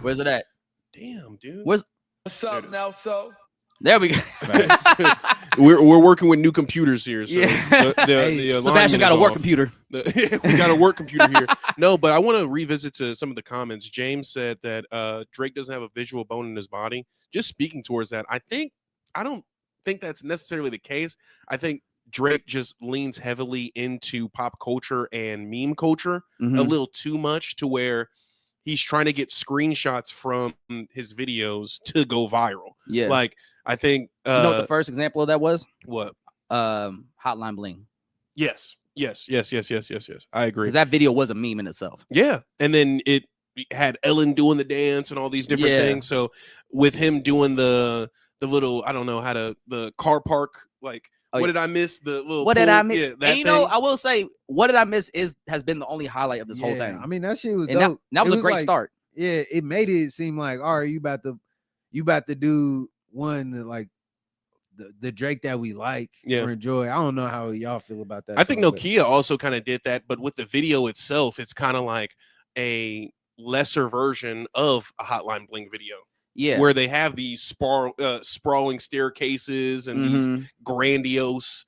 Where's it at? Damn, dude. Where's What's up, Nelso? there we go. We're working with new computers here. So Yeah. the Sebastian got a work computer. computer. We got a work computer here. No, but I want to revisit to some of the comments. James said that Drake doesn't have a visual bone in his body. Just speaking towards that, I don't think that's necessarily the case. I think Drake just leans heavily into pop culture and meme culture a Mhm. little too much to where he's trying to get screenshots from his videos to go viral. Yeah. Like I think you know what the first example of that was? what? Hotline Bling. Yes. I agree. Because that video was a meme in itself. Yeah, and then it had Ellen doing the dance and all these different Yeah. things. So with him doing the little, I don't know how to the car park, like Oh, what yeah. did I miss? The little What did I pool? miss? Yeah, that And you know, thing. I will say, what did I miss has been the only highlight of this whole thing. I mean, that shit was And dope. that was It a great like- start. Yeah, it made it seem like, all right, you about to do one that, like the Drake that we like Yeah. or enjoy. I don't know how y'all feel about that. I think song, but- Nokia also kind of did that, but with the video itself, it's kind of like a lesser version of a Hotline Bling video, Yeah. where they have these sprawling staircases and these Mhm. grandiose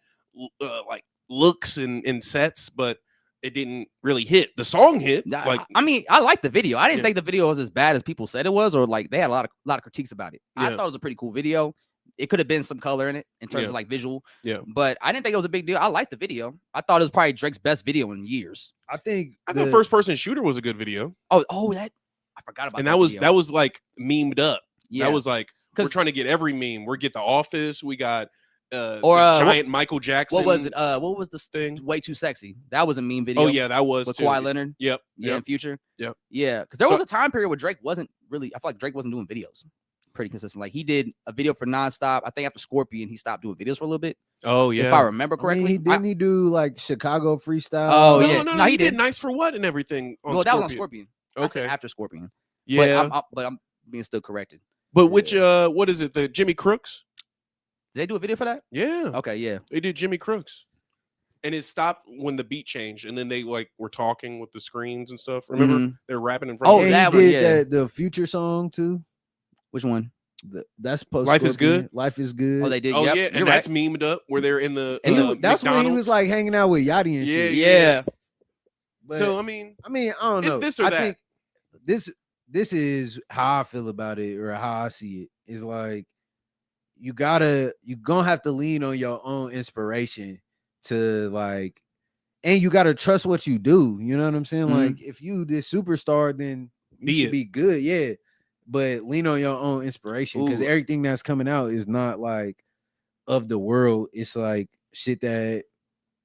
like looks and sets, but it didn't really hit. The song hit. Like I mean, I like the video. I didn't Yeah. think the video was as bad as people said it was, or like they had a lot of critiques about it. I Yeah. thought it was a pretty cool video. It could have been some color in it in terms Yeah. of like visual. Yeah. But I didn't think it was a big deal. I liked the video. I thought it was probably Drake's best video in years. I think I thought First Person Shooter was a good video. Oh, that I forgot about And that that was video. like memed up. yeah. That was like we're 'Cause- trying to get every meme. We get The Office. We got Or, the what- giant Michael Jackson. what was it? What was the thing? Way Too Sexy? That was a meme video. Oh yeah, that was with too. Kawhi Leonard. Yep. Yeah, in Future. Yep. Yeah, because there was So- a time period where Drake wasn't really. I feel like Drake wasn't doing videos pretty consistent. Like he did a video for Nonstop. I think after Scorpion, he stopped doing videos for a little bit. Oh yeah. If I remember I mean, correctly. didn't he do like Chicago freestyle? Oh, No, yeah. no, No, he he did did. Nice for What and everything. On well, that was on Scorpion. Scorpion. I said Okay. after Scorpion. Yeah. But I'm being still corrected. But which what is it? The Jimmy Crooks? Did they do a video for that? Yeah. Okay, yeah. They did Jimmy Crooks. And it stopped when the beat changed, and then they like were talking with the screens and stuff. Remember, Mhm. they're rapping in front. Oh, of And you. that he one, did yeah. the Future song too. Which one? That's post. Life is Good? Life is good. Oh, they did. Oh yep, yeah, you're and right. that's memed up where they're in the. And That's when he McDonald's. was like hanging out with Yachty and Yeah, shit. Yeah. But, So I mean, I don't it's know. this or I that. think this is how I feel about it, or how I see it. Is like you're gonna have to lean on your own inspiration to like, and you gotta trust what you do. You know what I'm saying? Mhm. Like if you this superstar, then you Be should it. be good. Yeah. But lean on your own inspiration, because Ooh. everything that's coming out is not like of the world. It's like shit that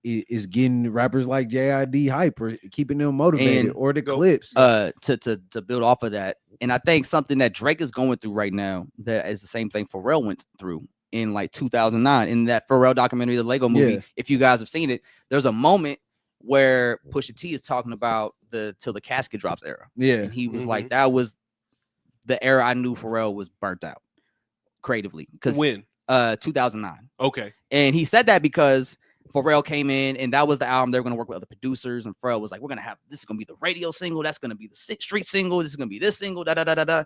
is getting rappers like JID hype or keeping them motivated, And or the go- clips. To build off of that, and I think something that Drake is going through right now that is the same thing Pharrell went through in like 2009 in that Pharrell documentary, the Lego movie. Yeah. If you guys have seen it, there's a moment where Pusha T is talking about the Till the Casket Drops era, Yeah. and he was Mhm. like, that was the era I knew Pharrell was burnt out creatively because when 2009. okay, And he said that because Pharrell came in and that was the album they were going to work with other producers. And Pharrell was like, we're going to have this is going to be the radio single. That's going to be the street single. This is going to be this single. Da da da da da.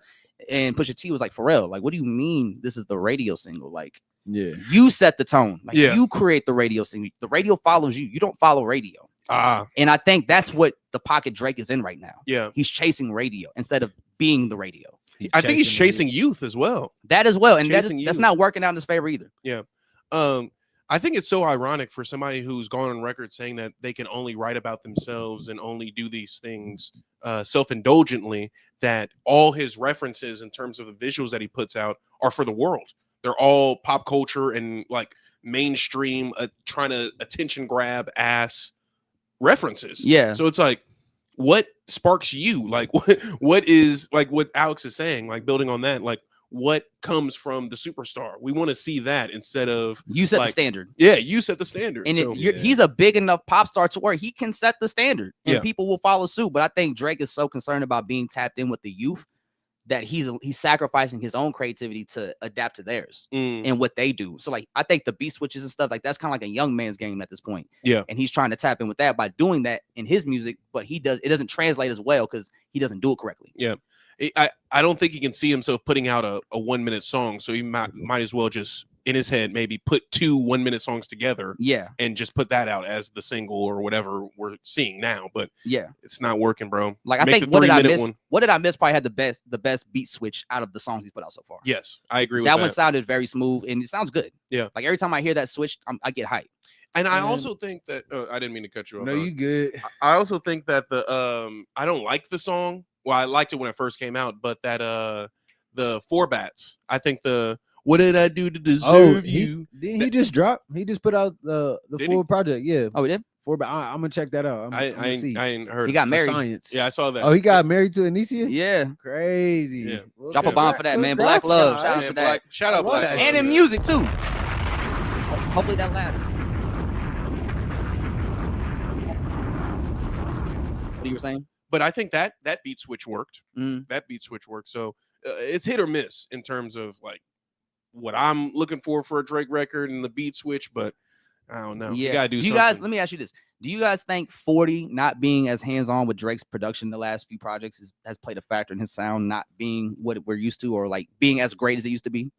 And Pusha T was like, Pharrell, like, what do you mean this is the radio single? Like, Yeah. you set the tone. Like, Yeah. you create the radio single. The radio follows you. You don't follow radio. And I think that's what the pocket Drake is in right now. Yeah. He's chasing radio instead of being the radio. I think he's chasing youth as well. That as well. And that's Chasing not working out in his favor either. Yeah. I think it's so ironic for somebody who's gone on record saying that they can only write about themselves and only do these things self-indulgently, that all his references in terms of the visuals that he puts out are for the world. They're all pop culture and like mainstream, trying to attention grab ass references. Yeah. So it's like, what sparks you? Like, what is, like what Alex is saying, like building on that, like what comes from the superstar? We want to see that instead of you set like, the standard. Yeah, you set the standard. And so, he's a big enough pop star to where he can set the standard and Yeah. people will follow suit. But I think Drake is so concerned about being tapped in with the youth that he's sacrificing his own creativity to adapt to theirs and what they do. So like I think the beat switches and stuff, like that's kind of like a young man's game at this point. Yeah. And he's trying to tap in with that by doing that in his music, but it doesn't translate as well because he doesn't do it correctly. Yeah. I don't think he can see himself putting out a 1 minute song. So he might as well just in his head maybe put 2 1 minute songs together. Yeah. And just put that out as the single or whatever we're seeing now. But yeah, it's not working, bro. Like I think what did I miss probably had the best beat switch out of the songs he's put out so far. Yes, I agree with that. That One sounded very smooth and it sounds good. Yeah. Like every time I hear that switch, I get hyped. And I also think that I didn't mean to cut you off. No, you good. I also think that I don't like the song. Well, I liked it when it first came out, but that the 4 Bats, I think what did I do to deserve you? Didn't he just drop? He just put out the full project. Yeah. Oh, he did? 4 Bats. I'm gonna check that out. I ain't heard. He got married. Science. Yeah, I saw that. Oh, he got married to Anicia? Yeah. Crazy. Yeah. Well, Drop a bomb for that, man. Black love. Shout out to that. Shout out Black Love. And in music too. Hopefully that lasts. What you were saying? But I think that beat switch worked. Mm. That beat switch worked. So it's hit or miss in terms of like what I'm looking for a Drake record and the beat switch. But I don't know. Yeah. You gotta do something. You guys, let me ask you this: do you guys think 40 not being as hands-on with Drake's production in the last few projects has played a factor in his sound not being what we're used to, or like being as great as it used to be?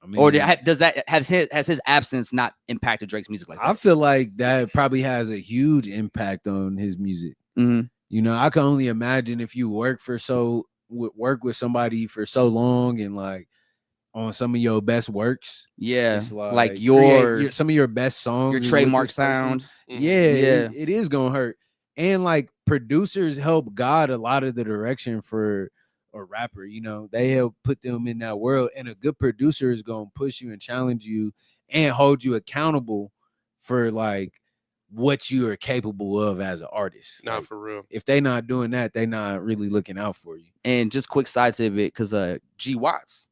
I mean, or has his absence not impacted Drake's music like that? I feel like that probably has a huge impact on his music. Mm-hmm. You know, I can only imagine if you work with somebody for so long and like on some of your best works. Yeah, like some of your best songs, your trademark sound. Yeah, it is gonna hurt. And like producers help guide a lot of the direction for a rapper. You know, they help put them in that world. And a good producer is gonna push you and challenge you and hold you accountable for like what you are capable of as an artist. Not like, for real. If they not doing that, they not really looking out for you. And just quick side tidbit, because G Watts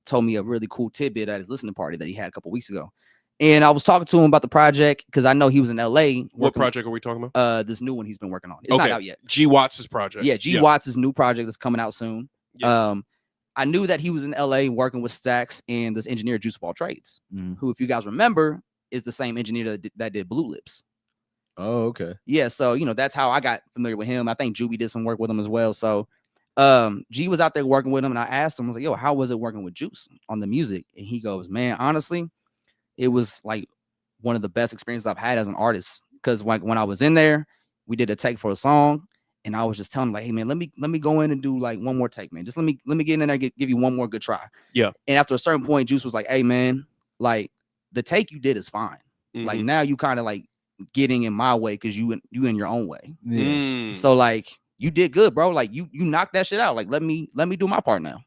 told me a really cool tidbit at his listening party that he had a couple weeks ago. And I was talking to him about the project because I know he was in LA. What project are we talking about? This new one he's been working on. It's not out yet. G Watts' project. Yeah, G Watts' new project that's coming out soon. Yeah. I knew that he was in LA working with Stax and this engineer Juice of All Trades, who, if you guys remember, is the same engineer that did Blue Lips. Oh, okay. Yeah, so you know that's how I got familiar with him. I think Juby did some work with him as well. So G was out there working with him, and I asked him, I was like, yo, how was it working with Juice on the music? And he goes, man, honestly, it was like one of the best experiences I've had as an artist. Because when I was in there, we did a take for a song, and I was just telling him, like, hey man, let me go in and do like one more take, man. Just let me get in there and give you one more good try. Yeah. And after a certain point, Juice was like, hey man, like the take you did is fine. Mm-hmm. Like now you kind of like getting in my way because you in your own way. Yeah. So like you did good, bro. Like you knocked that shit out. Like let me do my part now.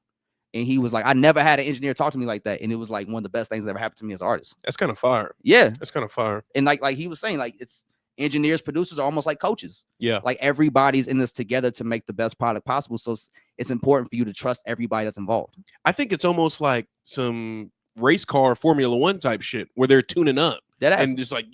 And he was like, I never had an engineer talk to me like that, and it was like one of the best things that ever happened to me as an artist. That's kind of fire. Yeah, that's kind of fire. And like he was saying, like it's engineers, producers are almost like coaches. Yeah, like everybody's in this together to make the best product possible. So it's important for you to trust everybody that's involved. I think it's almost like some race car Formula 1 type shit where they're tuning up and just like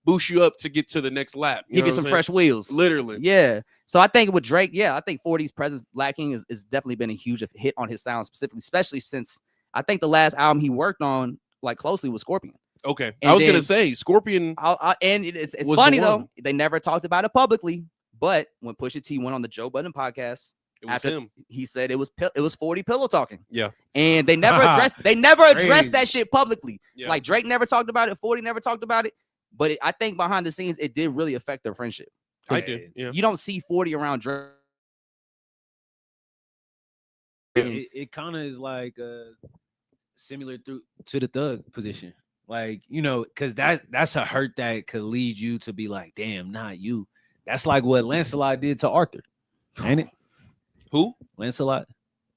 boost you up to get to the next lap. You get some fresh wheels. Literally. Yeah. So I think with Drake, I think 40's presence lacking is definitely been a huge hit on his sound specifically, especially since I think the last album he worked on like closely was Scorpion. Okay. And I was gonna say Scorpion. And it's funny though, they never talked about it publicly, but when Pusha T went on the Joe Budden podcast, it was him. He said it was 40 pillow talking. Yeah. And they never addressed that shit publicly. Yeah. Like Drake never talked about it, 40 never talked about it. But I think behind the scenes, it did really affect their friendship. I did. Yeah. You don't see 40 around Drake. It kind of is like similar to the Thug position. Like, you know, because that's a hurt that could lead you to be like, damn, not you. That's like what Lancelot did to Arthur, ain't it? Who? Lancelot.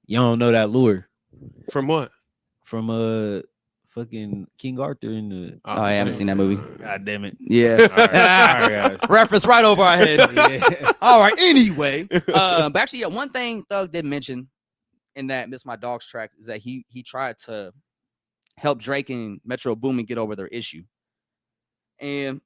You don't know that lure From what? from fucking King Arthur in the. Oh, I haven't seen that movie. God damn it. Yeah. All right, guys. Reference right over our head. Yeah. All right. Anyway, but actually, yeah, one thing Thug did mention in that "Miss My Dogs" track is that he tried to help Drake and Metro Boomin get over their issue. And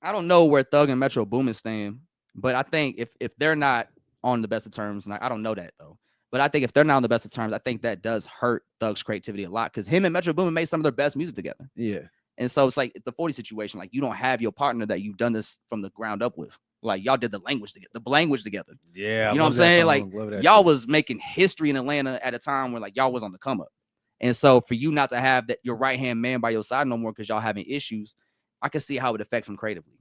I don't know where Thug and Metro Boomin stand, but I think if they're not on the best of terms, and I don't know that though, but I think if they're not on the best of terms, I think that does hurt Thug's creativity a lot because him and Metro Boomin made some of their best music together. Yeah. And so it's like the 40 situation, like you don't have your partner that you've done this from the ground up with. Like y'all did the language together. Yeah. You know what I'm saying? Like y'all was making history in Atlanta at a time where like y'all was on the come up. And so for you not to have that your right-hand man by your side no more because y'all having issues, I can see how it affects him creatively.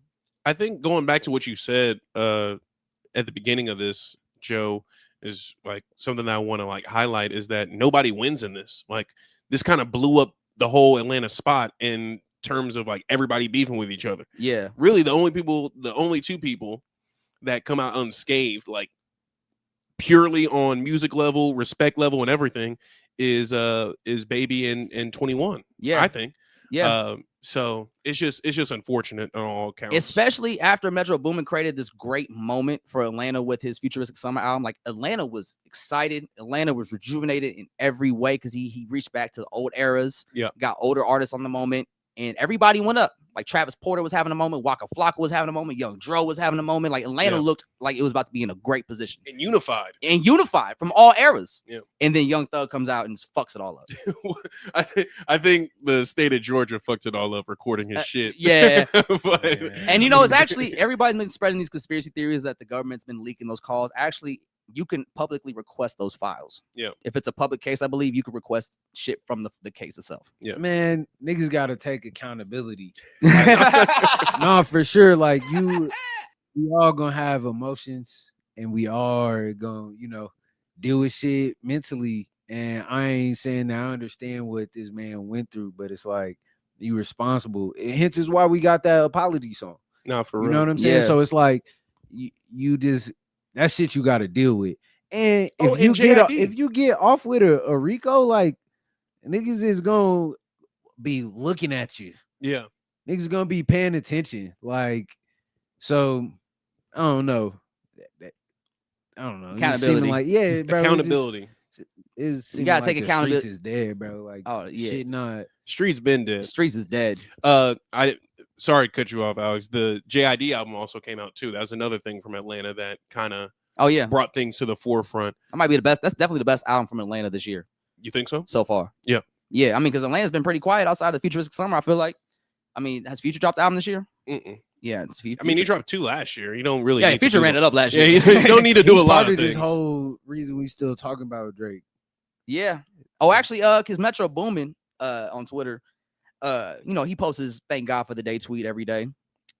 I think going back to what you said at the beginning of this, Joe, is like something that I want to like highlight is that nobody wins in this. Like this kind of blew up the whole Atlanta spot in terms of like everybody beefing with each other. Yeah. Really, the only two people that come out unscathed, like purely on music level, respect level, and everything, is Baby and 21. Yeah. I think. Yeah. So it's just unfortunate on all accounts. Especially after Metro Boomin created this great moment for Atlanta with his Futuristic Summer album. Like Atlanta was excited. Atlanta was rejuvenated in every way because he reached back to the old eras. Yeah. Got older artists on the moment. And everybody went up. Like Travis Porter was having a moment. Waka Flocka was having a moment. Young Dro was having a moment. Like Atlanta looked like it was about to be in a great position. And unified from all eras. Yeah. And then Young Thug comes out and just fucks it all up. I think the state of Georgia fucked it all up recording his shit. Yeah. And you know, it's actually everybody's been spreading these conspiracy theories that the government's been leaking those calls. Actually, you can publicly request those files. Yeah. If it's a public case, I believe you can request shit from the case itself. Yeah. Man, niggas gotta take accountability. Like, no, for sure. Like we all gonna have emotions and we are gonna, you know, deal with shit mentally. And I ain't saying that I understand what this man went through, but it's like you responsible. Hence is why we got that apology song. No, for real. You know what I'm saying? Yeah. So it's like you just that shit you got to deal with. And if and you get off with a Rico, like niggas is gonna be looking at you. Yeah. Niggas gonna be paying attention. Like, so I don't know. I don't know. Accountability. Like, yeah, bro. Accountability. You gotta take accountability. Streets is dead, bro. Like, Oh, yeah. shit not. Streets been dead. Streets is dead. Sorry to cut you off, Alex. The JID album also came out too. That was another thing from Atlanta that kind of brought things to the forefront. That might be the best. That's definitely the best album from Atlanta this year. You think so? So far. Yeah. Yeah. I mean, because Atlanta's been pretty quiet outside of Futuristic Summer. I feel like. I mean, has Future dropped the album this year? Mm-mm. Yeah. It's I mean, he dropped 2 last year. You don't really. Yeah, need Future to ran it up last year. Yeah, you don't need to do a lot of this things. whole reason we still talking about Drake. Yeah. Oh, actually, because Metro Boomin on Twitter, you know, he posts his "Thank God for the Day" tweet every day,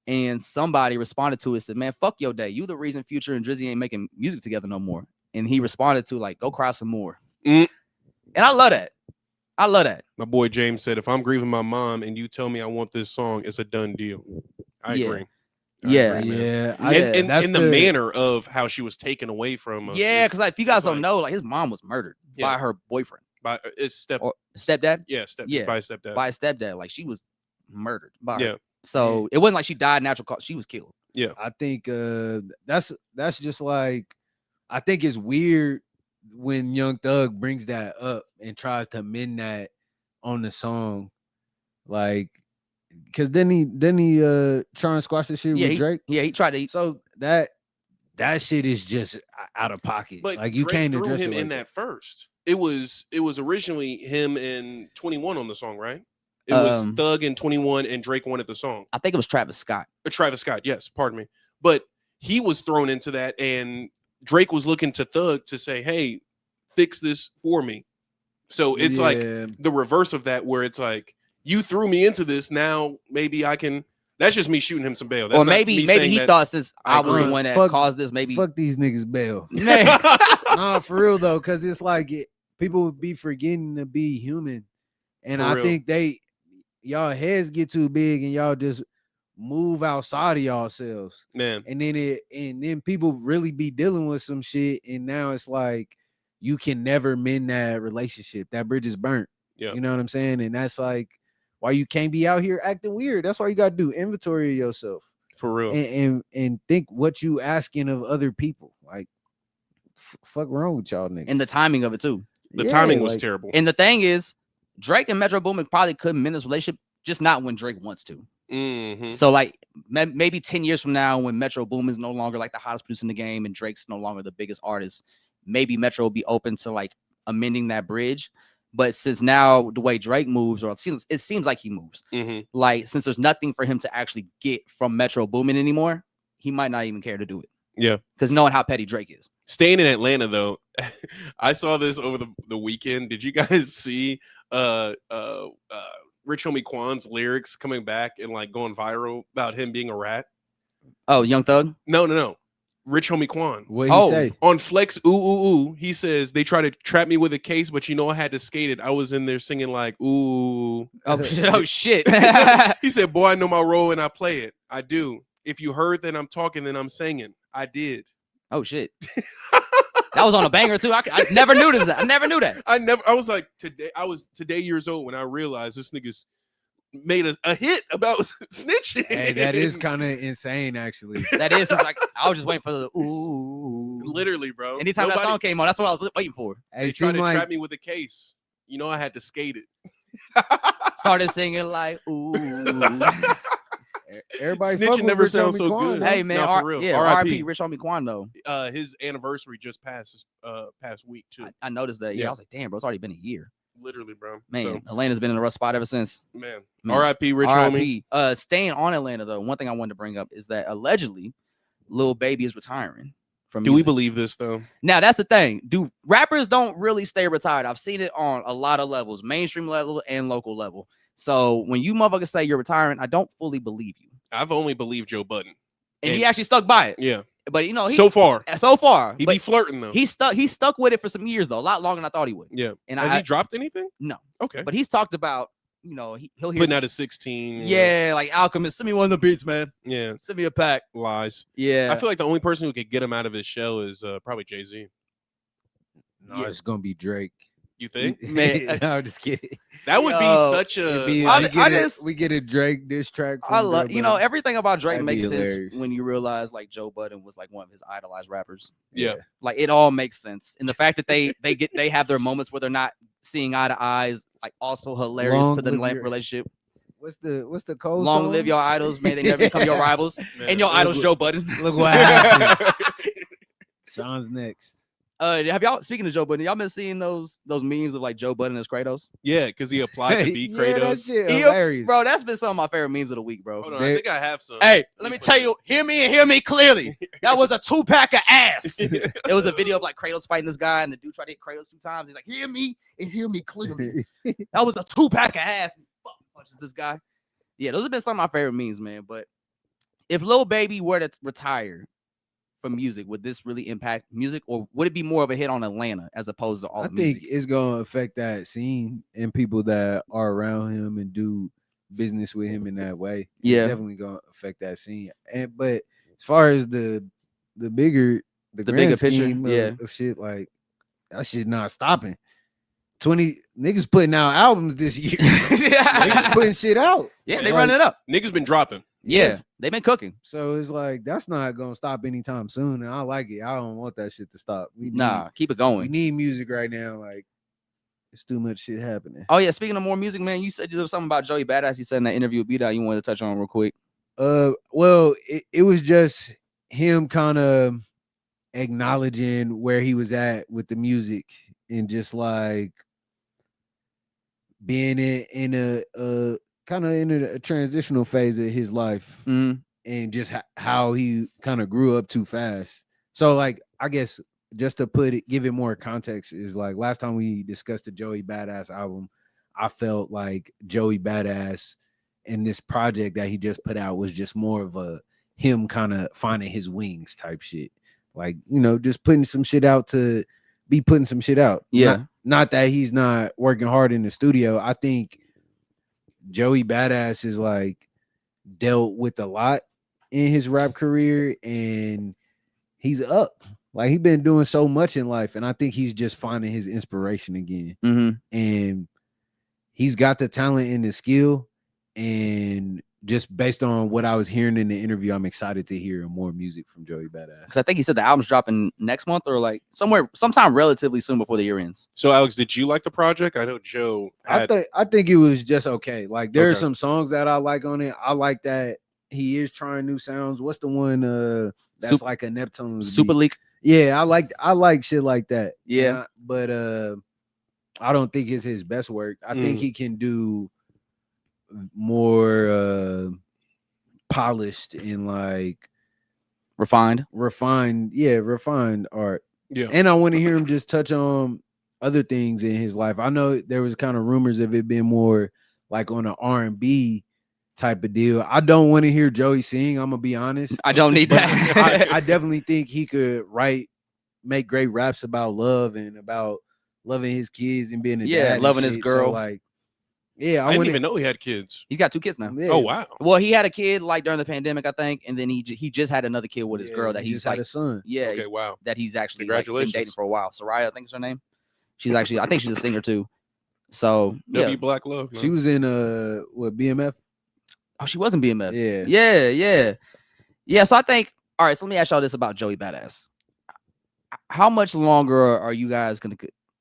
and somebody responded to it, said, "Man, fuck your day. You the reason Future and Drizzy ain't making music together no more." And he responded to like, "Go cry some more." Mm. And I love that. I love that. My boy James said, "If I'm grieving my mom and you tell me I want this song, it's a done deal." I agree. Yeah. agree, man. Yeah. And the manner of how she was taken away from us. Yeah, because like, if you guys don't like- know, like his mom was murdered by her boyfriend. By his Stepdad? by stepdad. By his stepdad. Like she was murdered by her. Yeah. So it wasn't like she died natural cause. She was killed. Yeah. I think that's just like, I think it's weird when Young Thug brings that up and tries to mend that on the song, like, because then he try and squash the shit with Drake. He tried to. So that shit is just out of pocket. But like, you Drake can't threw address him it like in that first. It was originally him and 21 on the song, right? It was Thug and 21 and Drake wanted the song. I think it was Travis Scott. Travis Scott, yes, pardon me. But he was thrown into that, and Drake was looking to Thug to say, "Hey, fix this for me." So it's like the reverse of that, where it's like, you threw me into this, now maybe I can That's just me shooting him some bail. That's Or not maybe me maybe saying he that- thought since I I was the agree. one that Fuck- caused this, maybe Fuck these niggas bail. man. Nah, for real though, because it's like people would be forgetting to be human, and For I real. think y'all heads get too big and y'all just move outside of yourselves, man. and then people really be dealing with some shit, and now it's like you can never mend that relationship. That bridge is burnt. Yeah. You know what I'm saying? And that's like why you can't be out here acting weird. That's why you gotta do inventory of yourself. For real. And think what you asking of other people. Like fuck wrong with y'all niggas. And the timing of it too. The Yeah, timing was like, terrible. And the thing is, Drake and Metro Boomin probably could mend this relationship, just not when Drake wants to. Mhm. So like maybe 10 years from now, when Metro Boomin is no longer like the hottest producer in the game and Drake's no longer the biggest artist, maybe Metro will be open to like amending that bridge. But since now the way Drake moves, or it seems like he moves, Mhm. like since there's nothing for him to actually get from Metro Boomin anymore, he might not even care to do it. Yeah. Because knowing how petty Drake is. Staying in Atlanta though, I saw this over the weekend. Did you guys see Rich Homie Quan's lyrics coming back and like going viral about him being a rat? Oh, Young Thug? No. Rich Homie Quan. what Oh. he say? On Flex Ooh Ooh Ooh, he says they try to trap me with a case, but I had to skate it. I was in there singing like ooh. Oh, shit. He said, "Boy, I know my role and I play it. I do. If you heard that I'm talking, then I'm singing. I did." Oh, shit. That was on a banger too. I never knew this. I never knew that. I was like today years old when I realized this nigga's made a hit about snitching. Hey, that is kind of insane, actually. That is like I was just waiting for the ooh. literally, bro. Anytime that song came on, that's what I was waiting for. They It tried seemed to like trap me with a case. I had to skate it. Started singing like ooh. everybody Snitching fuck with never Rich sounds Homie so Quan, good. though. Hey man, Nah, for real. yeah, R.I.P. R.I.P. Rich Homie Quan though. His anniversary just passed this past week too. I noticed that. Yeah, Yeah. I was like, damn, bro, it's already been a year. Literally, bro. Man, So, Atlanta's been in a rough spot ever since. man. Man. R.I.P. Rich Homie. R.I.P. Staying on Atlanta though, one thing I wanted to bring up is that allegedly, Lil Baby is retiring from Do we music. believe this though? Now that's the thing. Rappers don't really stay retired. I've seen it on a lot of levels, mainstream level and local level. So when you motherfuckers say you're retiring, I don't fully believe you. I've only believed Joe Budden. And he And- actually stuck by it. Yeah. But he So far, so far, he but be flirting though. he stuck with it for some years though, a lot longer than I thought he would. Yeah. And Has he dropped anything? No. Okay. But he's talked about, he'll hear Putting some- out a 16. yeah, like Alchemist, send me one of the beats, man. Yeah. Send me a pack. Lies. Yeah. I feel like the only person who could get him out of his shell is probably Jay-Z. No, Yeah. it's gonna be Drake. You think? Man, No, just kidding. That would Yo, be such It'd a be- I- we, I get just- we get a Drake diss track. I from love, Joe Budden. everything about Drake That'd be makes sense hilarious. when you realize like Joe Budden was like one of his idolized rappers. Yeah. Like it all makes sense. And the fact that they have their moments where they're not seeing eye to eye is like also hilarious Long to the live your- relationship. What's the code? Long song? live your idols, may they never become your rivals. Man. And your idol's Look- Joe Budden. Look what happened. Sean's next. Have y'all, speaking of Joe Budden, y'all been seeing those memes of like Joe Budden as Kratos? Yeah, because he applied to be Yeah, that Kratos. shit He- hilarious. Bro, that's been some of my favorite memes of the week, bro. Hold on, They- I think I have some. Hey, let me tell you, hear me and hear me clearly. That was a 2-pack of ass. It was a video of like Kratos fighting this guy, and the dude tried to hit Kratos 2 times. He's like, hear me and hear me clearly. That was a 2-pack of ass. And fucking punches this guy. Yeah, those have been some of my favorite memes, man. But if Lil Baby were to retire from music, would this really impact music, or would it be more of a hit on Atlanta as opposed to all I the think music? it's gonna affect that scene and people that are around him and do business with him in that way. Yeah. It's definitely gonna affect that scene. But as far as the bigger the bigger grand picture, scheme yeah. of shit, like that shit not stopping. 20 niggas putting out albums this year. Niggas putting shit out. Yeah, they Like, run it up. Niggas been dropping. Yeah, they've been cooking. So it's like that's not gonna stop anytime soon, and I like it. I don't want that shit to stop. Nah, keep it we going. need music right now. Like it's too much shit happening. Oh yeah, speaking of more music, man, you said there was something about Joey Badass. You said in that interview with B-Dot you wanted to touch on real quick. Well, it was just him kind of acknowledging where he was at with the music and just like being in a kind of in a transitional phase of his life Mhm. and just how he kind of grew up too fast. So like I guess just to give it more context is like last time we discussed the Joey Badass album, I felt like Joey Badass and this project that he just put out was just more of a him kind of finding his wings type shit. Like, you know, just putting some shit out to be putting some shit out. Yeah. Not that he's not working hard in the studio. I think Joey Badass is like dealt with a lot in his rap career, and he's up. Like, he's been doing so much in life, and I think he's just finding his inspiration again. And he's got the talent and the skill, and just based on what I was hearing in the interview, I'm excited to hear more music from Joey Badass. Because I think he said the album's dropping next month or like sometime relatively soon before the year ends. So, Alex, did you like the project? I know Joe. I think it was just okay. Like, there are some songs that I like on it. I like that he is trying new sounds. What's the one that's like a Neptune Super beat? Leak? Yeah, I like shit like that. Yeah, but I don't think it's his best work. I think he can do more polished and like refined art. Yeah. And I want to hear him just touch on other things in his life. I know there was kind of rumors of it being more like on an R&B type of deal. I don't want to hear Joey sing, I'm gonna be honest. I don't need that. I definitely think he could make great raps about love and about loving his kids and being a dad, loving his girl. So, like, yeah, I didn't even know he had kids. He's got 2 kids now. Yeah. Oh wow. Well, he had a kid like during the pandemic, I think, and then he just had another kid with his girl that he he's just like had a son. Yeah. Okay. Wow. That he's actually like, been Congratulations. dating for a while. Soraya, I think is her name. She's actually, I think she's a singer too. So W Black Love. Man. She was in BMF. Oh, she wasn't BMF. Yeah. Yeah. So I think, all right, so let me ask y'all this about Joey Badass. How much longer are you guys gonna?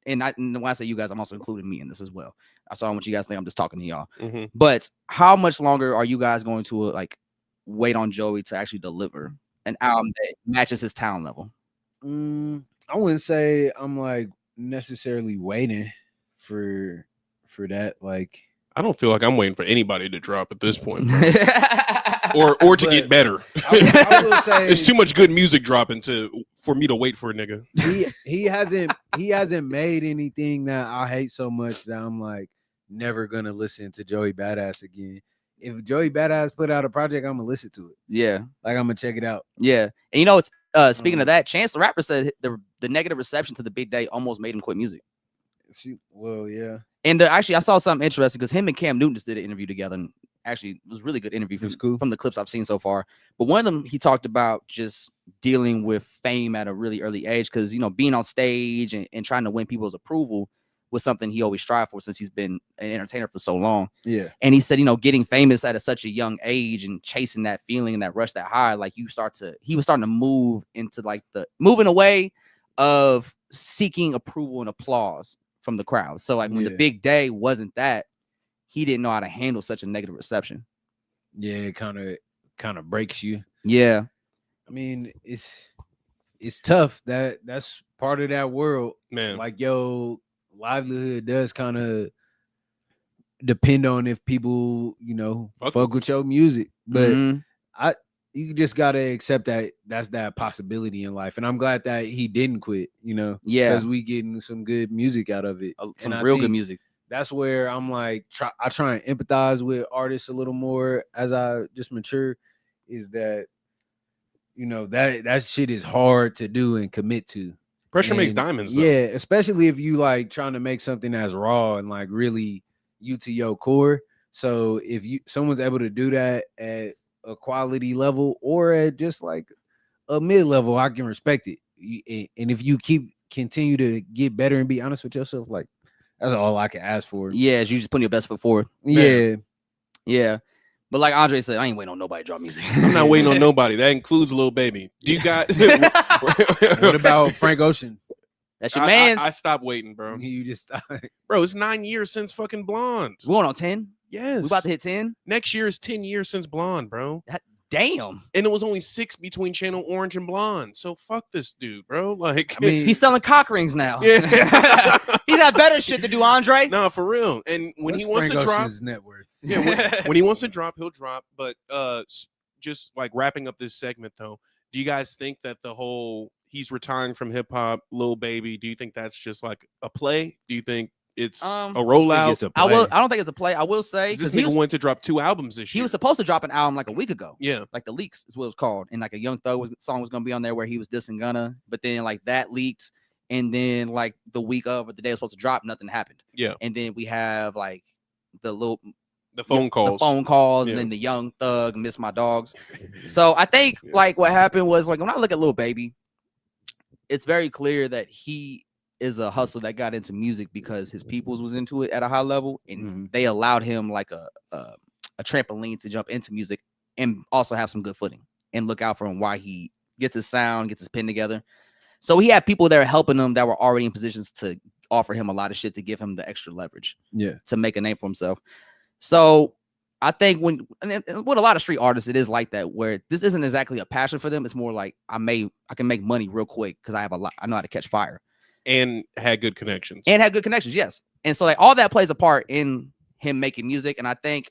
And when I say you guys, I'm also including me in this as well. I saw what you guys think. I'm just talking to y'all. But how much longer are you guys going to like wait on Joey to actually deliver an album that matches his talent level? I wouldn't say I'm like necessarily waiting for that. Like, I don't feel like I'm waiting for anybody to drop at this point, or to get better. I will say it's too much good music dropping for me to wait for a nigga. He hasn't made anything that I hate so much that I'm like never gonna listen to Joey Badass again. If Joey Badass put out a project, I'm gonna listen to it. Yeah, like I'm gonna check it out. Yeah, and you know, speaking of that, Chance the Rapper said the negative reception to the Big Day almost made him quit music. Well, yeah. And actually, I saw something interesting because him and Cam Newton just did an interview together, and actually, it was a really good interview from the clips I've seen so far. But one of them, he talked about just dealing with fame at a really early age because, you know, being on stage and trying to win people's approval was something he always strived for since he's been an entertainer for so long. Yeah. And he said, you know, getting famous at such a young age and chasing that feeling and that rush, that high, like he was starting to move into like moving away of seeking approval and applause from the crowd. So like when the Big Day wasn't that, he didn't know how to handle such a negative reception. Yeah, it kind of breaks you. Yeah. I mean, it's tough. That's part of that world, man. Like, your livelihood does kind of depend on if people, you know, fuck with your music. But you just gotta accept that that's that possibility in life. And I'm glad that he didn't quit, you know. Yeah, because we getting some good music out of it. Some real good music. That's where I'm like, I try and empathize with artists a little more as I just mature. Is that, you know, that shit is hard to do and commit to. Pressure makes diamonds, though. Yeah, especially if you like trying to make something that's raw and like really you to your core. So if someone's able to do that at a quality level or at just like a mid level, I can respect it. And if you continue to get better and be honest with yourself, like, that's all I can ask for. Yeah, you just putting your best foot forward. Yeah. But like Andre said, I ain't waiting on nobody to drop music. I'm not waiting on nobody. That includes Lil Baby. Do you got? What about Frank Ocean? That's your man. I stopped waiting, bro. You just bro. It's 9 years since fucking Blonde. We're going on 10. Yes, we about to hit 10. Next year is 10 years since Blonde, bro. Damn. And it was only 6 between Channel Orange and Blonde. So fuck this dude, bro. Like, I mean, he's selling cock rings now. Yeah. He's got better shit to do, Andre. No, for real. And when he wants to drop, net worth. Yeah, when he wants to drop, he'll drop. But just like wrapping up this segment, though, do you guys think that the whole he's retiring from hip hop, Lil Baby, do you think that's just like a play? Do you think It's a I rollout. it's a I play. don't think it's a play. I will say This because he nigga was, wanted to drop 2 albums this year. he was supposed to drop an album like a week ago. Yeah. Like the leaks is what it was called, and like a Young Thug song was gonna be on there where he was dissing Gunna, but then like that leaked, and then like the week of or the day it was supposed to drop, nothing happened. Yeah. And then we have like the phone calls. the phone calls, Yeah. and then the Young Thug Miss My Dogs. So I think like what happened was like when I look at Lil Baby, it's very clear that he is a hustler that got into music because his peoples was into it at a high level, and they allowed him like a trampoline to jump into music and also have some good footing and look out for him while he gets his sound, gets his pen together. So he had people that were helping him that were already in positions to offer him a lot of shit to give him the extra leverage to make a name for himself. So I think with a lot of street artists, it is like that, where this isn't exactly a passion for them. It's more like I can make money real quick because I know how to catch fire. And had good connections. Yes. And so like all that plays a part in him making music. And I think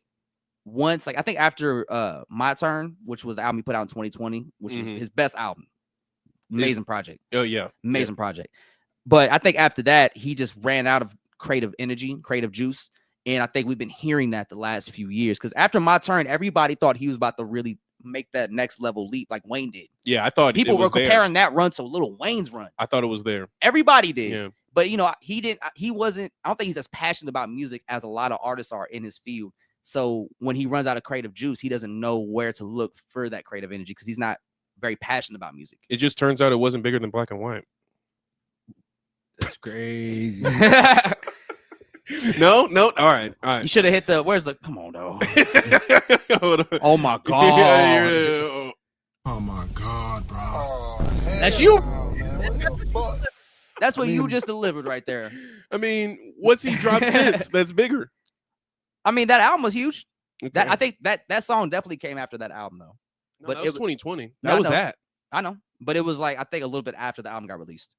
after My Turn, which was the album he put out in 2020, which was his best album. Amazing project. Oh yeah. Amazing project. But I think after that, he just ran out of creative energy, creative juice. And I think we've been hearing that the last few years. Because after My Turn, everybody thought he was about to really make that next level leap like Wayne did. Yeah, I thought people were comparing there. that run to Lil Wayne's run. I thought it was there. Everybody did. Yeah. But he wasn't, I don't think he's as passionate about music as a lot of artists are in his field. So when he runs out of creative juice, he doesn't know where to look for that creative energy because he's not very passionate about music. It just turns out it wasn't bigger than Black and White. That's crazy. No. All right. You should have hit come on, though. Hold on. Oh my God. Yeah. Oh my God, bro. Oh, That's you. Fuck. That's what you just delivered right there. I mean, what's he dropped since that's bigger? I mean, that album was huge. Okay. I think that song definitely came after that album, though. No, but that was it- 2020. No, That was no. that. I know, but it was like I think a little bit after the album got released.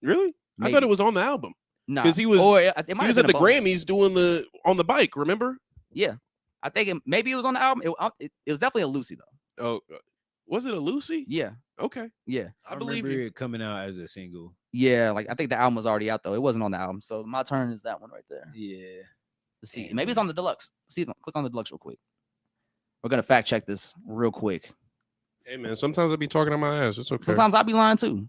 Really? I Maybe. thought it was on the album. No, 'Cause he was- it might He have was at been the a bonus. Grammys doing on the bike, remember? Yeah, I think maybe it was on the album. It was definitely a Lucy though. Oh, was it a Lucy? Yeah, Okay. yeah, I believe remember you. it coming out as a single. yeah. Like I think the album was already out though. It wasn't on the album. So My Turn is that one right there. Yeah. Let's see. Damn. Maybe it's on the deluxe. Click on the deluxe real quick. We're gonna fact check this real quick. Hey man, sometimes I be talking on my ass. It's okay. Sometimes I be lying too.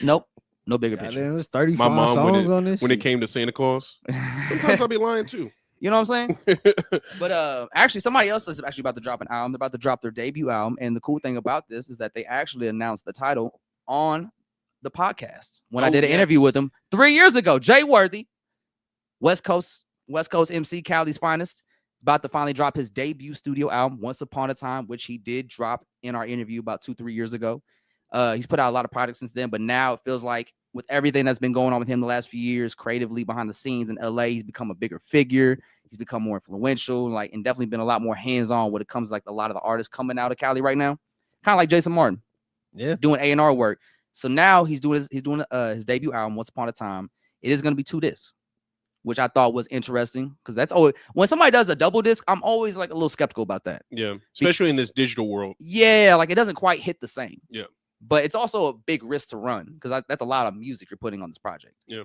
Nope, no bigger picture. Goddamn, it's 35 My mom songs on this. when it shit. came to Santa Claus, sometimes I'll be lying too. You know what I'm saying? But actually, somebody else is actually about to drop an album. They're about to drop their debut album, and the cool thing about this is that they actually announced the title on the podcast when I Oh, did an interview yes. with them 3 years ago. Jay Worthy, West Coast MC, Cali's finest, about to finally drop his debut studio album, Once Upon a Time, which he did drop in our interview about 2-3 years ago. He's put out a lot of projects since then, but now it feels like with everything that's been going on with him the last few years, creatively behind the scenes in LA, he's become a bigger figure. He's become more influential, like, and definitely been a lot more hands-on when it comes to like a lot of the artists coming out of Cali right now, kind of like Jason Martin, doing A&R work. So now he's doing his debut album, Once Upon a Time. It is going to be 2 discs, which I thought was interesting because that's always when somebody does a double disc, I'm always like a little skeptical about that. Yeah, especially in this digital world. Yeah, like it doesn't quite hit the same. Yeah. But it's also a big risk to run because that's a lot of music you're putting on this project. Yeah.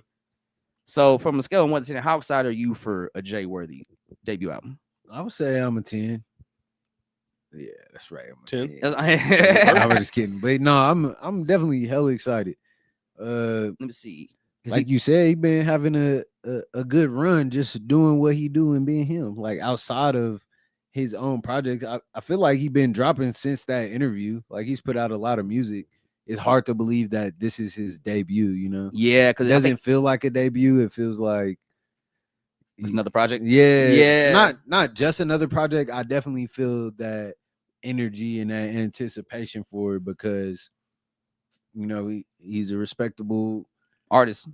So from a scale of 1 to 10, how excited are you for a Jay Worthy debut album? I would say I'm a 10. Yeah, that's right. I'm a 10? 10. Let I was just kidding. But no, I'm definitely hella excited. me see. Like you said, he been having a good run just doing what he do and being him. Like outside of his own projects, I feel like he been dropping since that interview. Like he's put out a lot of music. It's hard to believe that this is his debut, you know? Yeah, It because doesn't feel like a debut. It feels like it's another project. yeah. Yeah. Not just another project. I definitely feel that energy and that anticipation for it because you know he's a respectable Artist.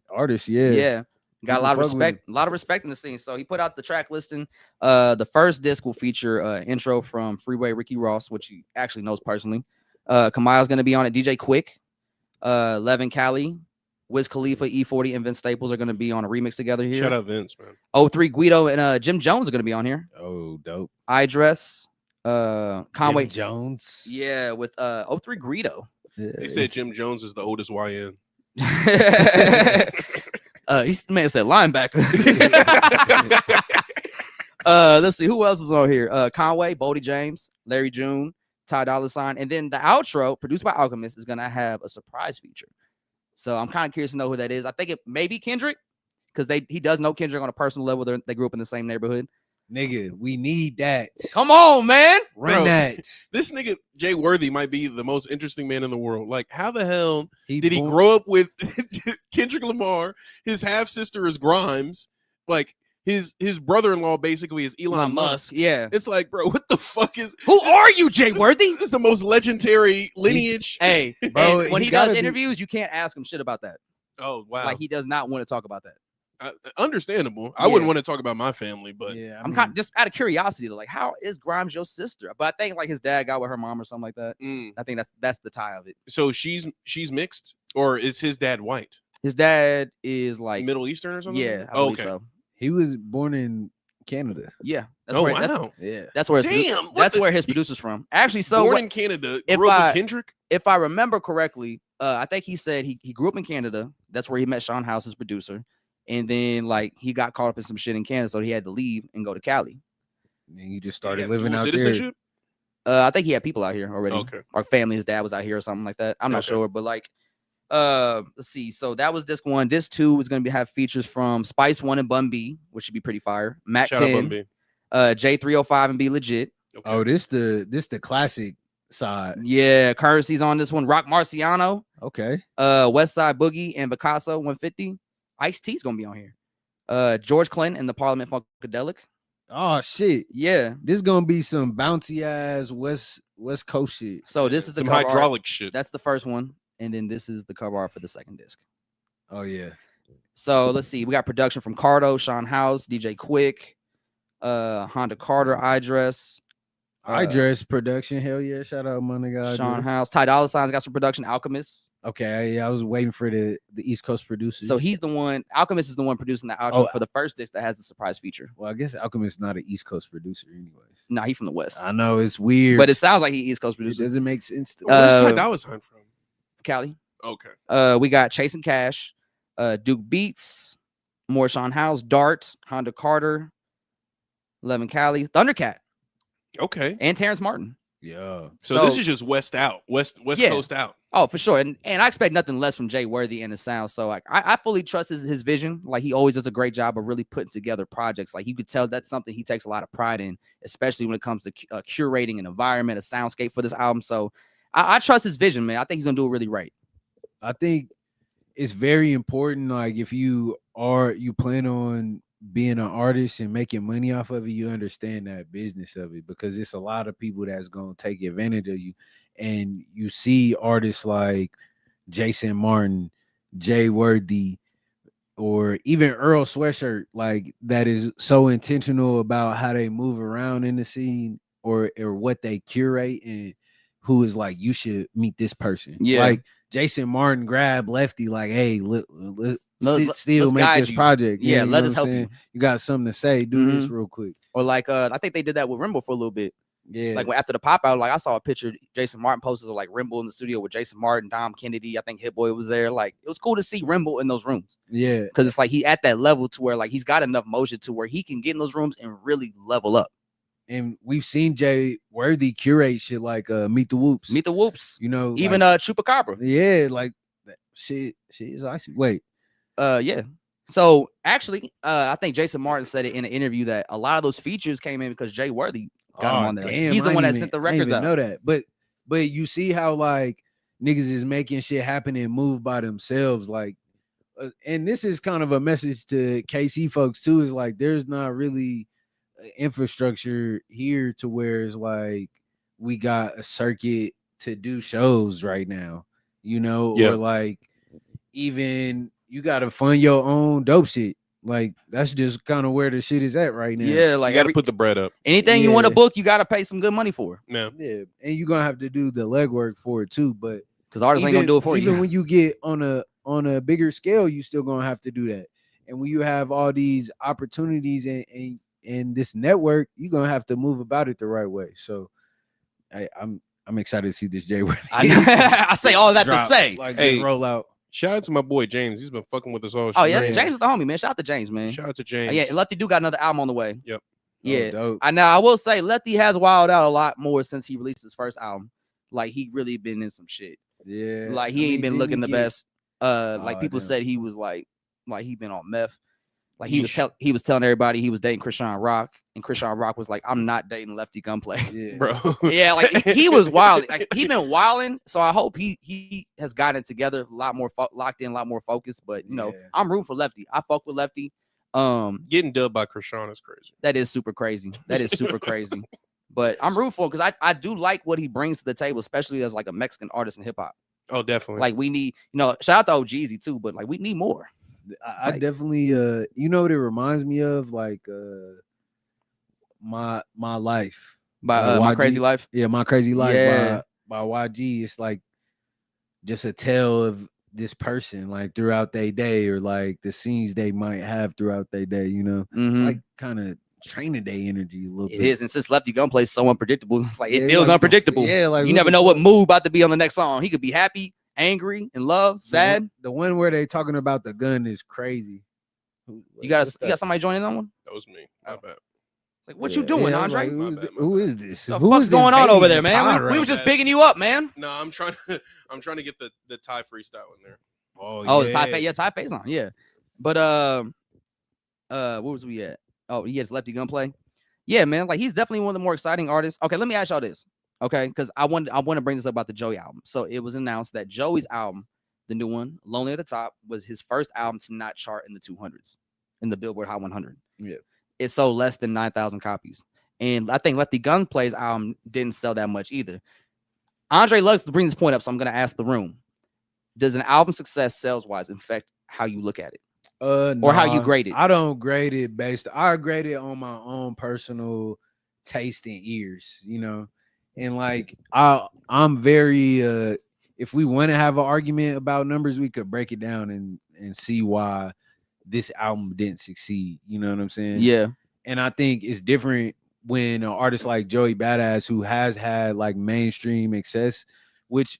yeah. Yeah. Got a People lot of fuck with respect, a lot of respect in the scene. So he put out the track listing. The first disc will feature intro from Freeway Ricky Ross, which he actually knows personally. Kamaya's gonna be on it. DJ Quick, Levin Cali, Wiz Khalifa, E40, and Vince Staples are gonna be on a remix together here. Shout out Vince, man. 03 Guido and Jim Jones are gonna be on here. Oh, dope. I Dress, Conway Jim Jones. Yeah, with 03 Guido. They said Jim Jones is the oldest YN. He's man said linebacker. Let's see who else is on here. Conway, Boldy James, Larry June, Ty Dolla $ign, and then the outro produced by Alchemist is gonna have a surprise feature. So I'm kind of curious to know who that is. I think it may be Kendrick because he does know Kendrick on a personal level. They grew up in the same neighborhood. Nigga, we need that. Come on, man. Run Bro, that. This nigga Jay Worthy might be the most interesting man in the world. Like, how the hell He did he born- grow up with Kendrick Lamar? His half sister is Grimes. Like his brother-in-law basically is Elon Musk. Yeah. It's like, bro, what the fuck is? Who are you, Jay This, Worthy? this is the most legendary lineage. Hey, Bro, and when he he does gotta be- interviews, you can't ask him shit about that. Oh wow, Like he does not want to talk about that. Understandable. I Yeah. wouldn't want to talk about my family, but yeah, I'm kind of just out of curiosity, like, how is Grimes your sister? But I think like his dad got with her mom or something like that. I think that's the tie of it. So she's mixed, or is his dad white, His dad is like Middle Eastern or something? yeah, I Oh, believe okay. so. he was born in Canada. Yeah, that's Oh where wow. Yeah. that's where his Damn, what that's the- where his producer's from. Actually, so Born what- in Canada, if grew up I- with Kendrick. if I remember correctly, I think he said he grew up in Canada. That's where he met Sean House, his producer. And then like he got caught up in some shit in Canada, so he had to leave and go to Cali. And he just Did he started have living dual out there. citizenship? I think he had people out here already. Okay. Or family, his dad was out here or something like that. I'm not Okay. sure, but like let's see. So that was disc 1. Disc 2 is gonna have features from Spice 1 and Bun B, which should be pretty fire. Mac Shout out Bun 10, B. J305 and Be Legit. Okay. Oh, this the classic side. Yeah, Currency's on this one. Rock Marciano, Okay. West Side Boogie, and Picasso 150. Ice-T's gonna be on here. George Clinton and the Parliament Funkadelic. Oh shit. Yeah. This gonna be some bouncy ass West Coast shit. So this is the some cover art. hydraulic shit. That's the first one, and then this is the cover art for the second disc. Oh yeah. So let's see. We got production from Cardo, Sean House, DJ Quick, Honda Carter, iDress, I dress production. Hell yeah. Shout out my nigga. Sean House, Ty Dolla $ign's got some production. Alchemist. Okay, I was waiting for the East Coast producers. So he's the one. Alchemist is the one producing the outro Oh, for the first disc that has the surprise feature. well, I guess Alchemist's not an East Coast producer, anyways. Nah, he's from the West, I know it's weird, but it sounds like he East Coast it producer. doesn't make sense to me. Where's Ty uh, Dolla $ign from? Cali. Okay. We got Chasing Cash, Duke Beats, more Sean House, Dart, Honda Carter, Lemon Cali, Thundercat, Okay. and Terrence Martin. Yeah. So this So- is just West out, West Yeah. Coast out. Oh, for sure. And I expect nothing less from Jay Worthy and the sound. So like I fully trust his vision. Like he always does a great job of really putting together projects. Like you could tell that's something he takes a lot of pride in, especially when it comes to curating an environment, a soundscape for this album. So I trust his vision, man. I think he's gonna do it really right. I think it's very important. Like if you plan on being an artist and making money off of it, you understand that business of it, because it's a lot of people that's gonna take advantage of you. And you see artists like Jason Martin, Jay Worthy, or even Earl Sweatshirt, like that is so intentional about how they move around in the scene or what they curate, and who is like, you should meet this person. Yeah. Like Jason Martin grabbed Lefty, like, hey, sit let's still, make guide this you. project. Yeah, you let know us what I'm help saying? you. You got something to say, do this real quick. Or like I think they did that with Rimble for a little bit. Yeah. Like after the pop out, like I saw a picture Jason Martin posted of like Rimble in the studio with Jason Martin, Dom Kennedy. I think Hit Boy was there. Like it was cool to see Rimble in those rooms. Yeah. Because it's like he at that level to where like he's got enough motion to where he can get in those rooms and really level up. And we've seen Jay Worthy curate shit like Meet the Whoops. Meet the Whoops. You know, Even like, Chupacabra. yeah, like that shit is actually wait. Yeah. So actually, I think Jason Martin said it in an interview that a lot of those features came in because Jay Worthy got him on there. Damn, He's the I one that didn't sent the even- I didn't records even out. know that. But you see how like niggas is making shit happen and move by themselves, like and this is kind of a message to KC folks too, is like there's not really infrastructure here to where it's like we got a circuit to do shows right now, you know, Yeah. or like even you gotta fund your own dope shit. Like that's just kind of where the shit is at right now. Yeah, Like like you got to put the bread up. anything you want to Yeah. book, you got to pay some good money for. Yeah. Yeah, and you're gonna have to do the legwork for it too. But Because artists ain't gonna do it for even you. when you get on a bigger scale, you still gonna have to do that. And when you have all these opportunities and this network, you're gonna have to move about it the right way. So I'm excited to see this Jay Worthy I say all that to drop, say. like Hey, just roll out. Shout out to my boy James. He's been fucking with us all. Oh yeah, straight. James is the homie, man. Shout out to James, man. Shout out to James. Yeah, and Lefty do got another album on the way. Yep. Yeah. dope. I will say Lefty has wilded out a lot more since he released his first album. Like he really been in some shit. Yeah. Like he ain't been didn't looking the get- best. Like Oh, people damn. said he was like he been on meth. Like he was telling everybody he was dating Krishan Rock, and Krishan Rock was like, "I'm not dating Lefty Gunplay." Yeah. bro. Yeah, like he was wild. Like he been wilding. So I hope he has gotten it together a lot more locked in, a lot more focused. But you know, Yeah. I'm rooting for Lefty. I fuck with Lefty. Getting dubbed by Krishan is crazy. That is super crazy. That is super crazy. But I'm rooting for because I do like what he brings to the table, especially as like a Mexican artist in hip hop. Oh, definitely. Like we need, shout out to OGeezy too, but like we need more. I definitely you know what it reminds me of, like my life By My YG. Crazy Life. Yeah, My Crazy Life Yeah. by YG. It's like just a tale of this person like throughout their day, or like the scenes they might have throughout their day, you know. It's Mhm. like kind of Training Day energy a little It bit. is, and since Lefty Gunplay is so unpredictable, it's like it Yeah, feels like unpredictable. yeah, like you never know what mood about to be on the next song. He could be happy, angry, in love, sad. The one where they talking about the gun is crazy. You got somebody joining that one? That was me. My bad. It's like, what you doing, I was Andre? like, My who bad. is this? The Who fuck's is going on over invading there, man? pod We right were just now? bigging you up, man. No, I'm trying to get the Thai freestyle in there. Oh, the Thai Face, yeah, Thai Face on, yeah. But where was we at? Oh, he has Lefty Gunplay. Yeah, man, like he's definitely one of the more exciting artists. Okay, let me ask y'all this, okay? Because I want to bring this up about the Joey album. So it was announced that Joey's album, the new one, Lonely at the Top, was his first album to not chart in the 200s in the Billboard Hot 100. Yeah, it sold less than 9,000 copies, and I think Lefty Gunplay's album didn't sell that much either. Andre loves to bring this point up, so I'm gonna ask the room: does an album success sales wise affect how you look at it? Or how you grade it? I don't grade it I grade it on my own personal taste and ears, you know. And like I'm very if we want to have an argument about numbers, we could break it down and see why this album didn't succeed. You know what I'm saying? Yeah. And I think it's different when an artist like Joey Badass, who has had like mainstream success, which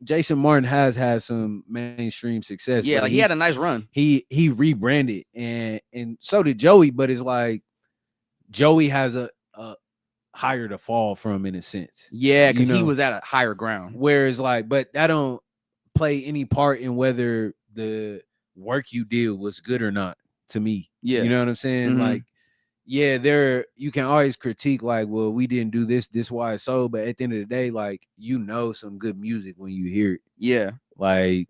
Jason Martin has had some mainstream success. Yeah, but like he had a nice run. He rebranded, and so did Joey, but it's like Joey has a higher to fall from in a sense. Yeah, because You he know? was at a higher ground. Whereas like, but that don't play any part in whether the work you did was good or not, to me. Yeah. You know what I'm saying? Mhm. Like, yeah, you can always critique like, well, we didn't do this why it's so, but at the end of the day, like, you know some good music when you hear it. Yeah. Like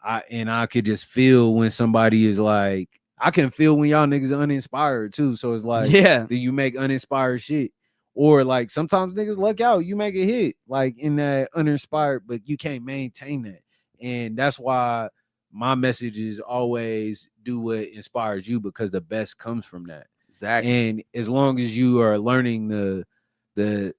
I could just feel when somebody is like, I can feel when y'all niggas are uninspired too. So it's like, Yeah. then you make uninspired shit. Or like sometimes niggas luck out, you make a hit like in that uninspired, but you can't maintain that. And that's why my message is always do what inspires you, because the best comes from that. Exactly. And as long as you are learning the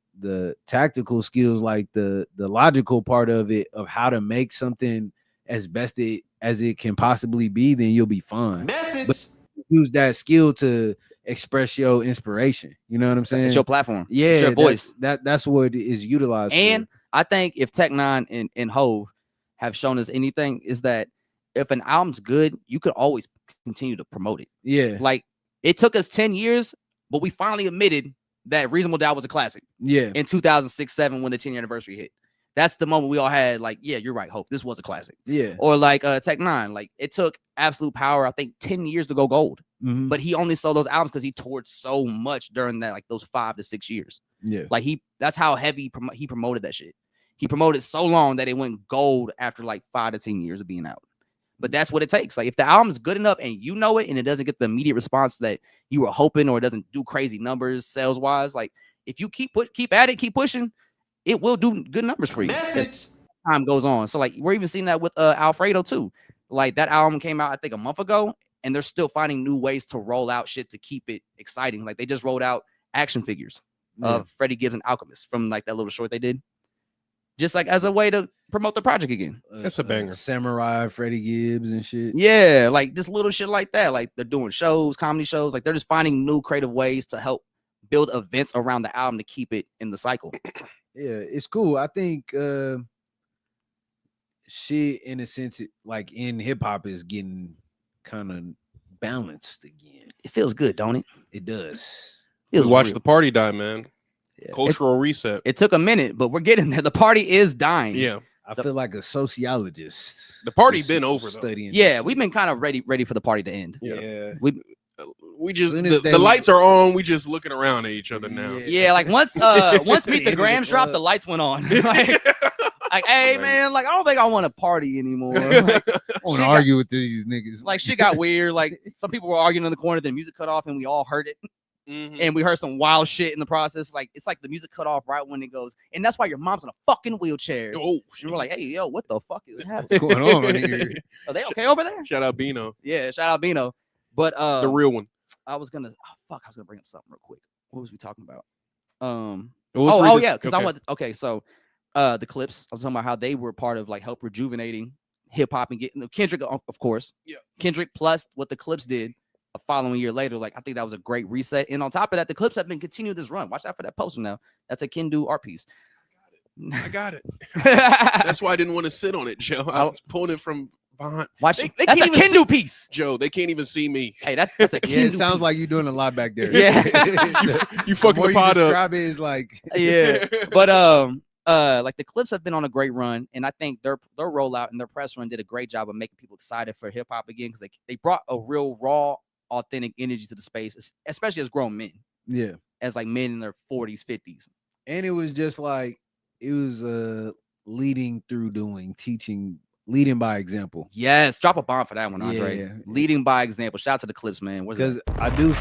tactical skills, like the logical part of it, of how to make something as best as it can possibly be, then you'll be fine. But use that skill to express your inspiration. You know what I'm saying? It's your platform. Yeah, It's your voice. That's what it is utilized. And for. I think if Tech Nine and Hove have shown us anything, is that if an album's good, you could always continue to promote it. Yeah, Like it took us 10 years, but we finally admitted that Reasonable Doubt was a classic yeah, in 2006-07 when the 10-year anniversary hit. That's the moment we all had like, yeah, you're right, Hope. This was a classic. yeah. Or like Tech Nine, like it took Absolute Power, I think 10 years to go gold. Mhm. But he only sold those albums because he toured so much during that, like those 5 to 6 years. Yeah, Like that's how heavy he promoted that shit. He promoted so long that it went gold after like 5 to 10 years of being out. But that's what it takes. Like if the album's good enough and you know it and it doesn't get the immediate response that you were hoping, or it doesn't do crazy numbers sales wise, like if you keep at it, keep pushing, it will do good numbers for you as time goes on. So like we're even seeing that with Alfredo too. Like that album came out I think a month ago, and they're still finding new ways to roll out shit to keep it exciting. Like they just rolled out action figures of Freddie Gibbs and Alchemist from like that little short they did, just like as a way to promote the project again. That's a banger. Samurai, Freddie Gibbs and shit. Yeah, like just little shit like that. Like they're doing shows, comedy shows. Like they're just finding new creative ways to help build events around the album to keep it in the cycle. Yeah, it's cool. I think shit in a sense, like in hip hop, is getting kind of balanced again. It feels good, don't it? It does. We Feels watched real. the party die, man. Yeah. Cultural reset. It took a minute, but we're getting there. The party is dying. Yeah. I feel like a sociologist. The party just been over, though. studying. Yeah, this we've shit. been kind of ready for the party to end. Yeah. Yeah. We just Soon as the they- lights are on. We just looking around at each other now. Yeah, like once Meet the Into the Grams dropped, club. the lights went on. like, hey man, like I don't think I want to party anymore. Like, I want shit to argue with these niggas. like shit got weird. Like some people were arguing in the corner, then music cut off, and we all heard it. Mhm. And we heard some wild shit in the process. Like it's like the music cut off right when it goes, and that's why your mom's in a fucking wheelchair. Oh, We were like, hey yo, what the fuck is happening? What's going on right here? Are they okay over there? shout out Bino, Yeah, shout out Bino. But the real one. I was gonna bring up something real quick. What was we talking about? Yeah, Because I want so the Clips. I was talking about how they were part of like help rejuvenating hip hop and getting Kendrick, of course. Yeah. Kendrick plus what the Clips did a following year later. Like I think that was a great reset. And on top of that, the Clips have been continuing this run. Watch out for that poster now. That's a Kendu art piece. I got it. That's why I didn't want to sit on it, Joe. I was pulling it from behind. Watch They that's a can't even Kendu piece. Joe, they can't even see me. Hey, that's a Kendu Yeah, it sounds piece. like you're doing a lot back there. Yeah. You fucking the the more pot you up. describe it is like Yeah. But like the Clips have been on a great run, and I think their rollout and their press run did a great job of making people excited for hip hop again, because they brought a real raw, authentic energy to the space, especially as grown men, yeah. as like men in their 40s, 50s. And it was just like it was leading through doing, teaching, leading by example. Yes, drop a bomb for that one, Andre. Yeah. Leading by example. Shout out to the Clips, man. Where's Because that? I do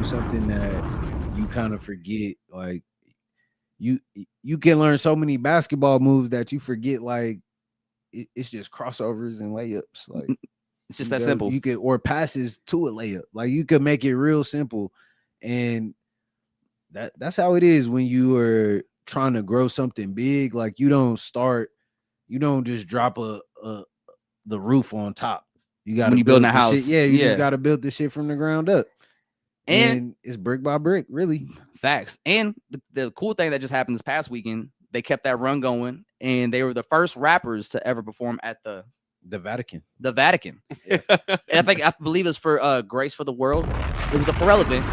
something that you kind of forget, like you can learn so many basketball moves that you forget, like it's just crossovers and layups, like It's just you that know, simple. you could, or passes to a layup, like you could make it real simple. And that's how it is when you are trying to grow something big. Like you don't just drop the roof on top. You got to When you building build a the house. shit. Yeah, you Yeah. just got to build the shit from the ground up. And it's brick by brick, really. Facts. And the cool thing that just happened this past weekend, they kept that run going, and they were the first rappers to ever perform at the Vatican. Vatican. And I believe it's for Grace for the World. It was a Pharrell event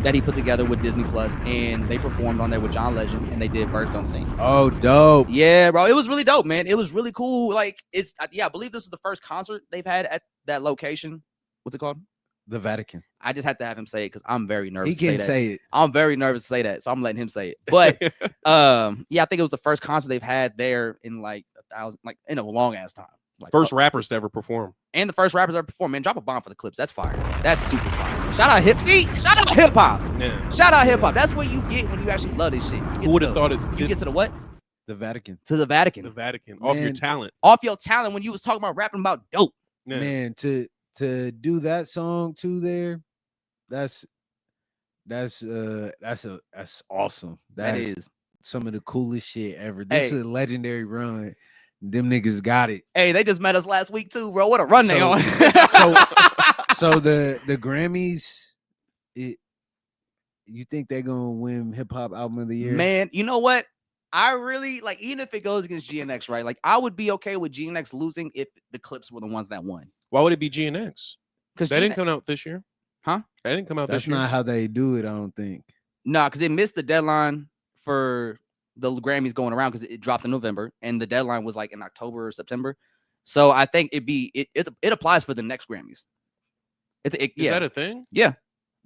that he put together with Disney Plus, and they performed on there with John Legend, and they did Birds Don't Sing. Oh, dope. Yeah, bro. It was really dope, man. It was really cool. Like I believe this is the first concert they've had at that location. What's it called? The Vatican. I just had to have him say it because I'm very nervous. He to say can't that. say it. I'm very nervous to say that, so I'm letting him say it. But yeah, I think it was the first concert they've had there in like in a long ass time. Like First rappers to ever perform. and the first rappers ever perform. Man, drop a bomb for the Clips. That's fire. That's super fire. Shout out shout out hip hop. Yeah. Shout out hip hop. That's what you get when you actually love this shit. Who would have thought it? You get to the what? The Vatican. To the Vatican. The Vatican off your Man. talent. Off your talent when you was talking about rapping about dope. Yeah. Man, to do that song too there, that's awesome. That That's is. some of the coolest shit ever. This Hey. is a legendary run. Them niggas got it. Hey, they just met us last week too, bro. What a run they So- on. So the Grammys, you think they're gonna win hip hop album of the year? Man, you know what? I really like, even if it goes against GNX, right? Like, I would be okay with GNX losing if the Clips were the ones that won. Why would it be GNX? Because That didn't come out this year. Huh? That didn't come out That's this year. not how they do it. I don't think. Nah, because it missed the deadline for the Grammys going around because it dropped in November, and the deadline was like in October or September. So I think it applies for the next Grammys. Is that a thing? Yeah,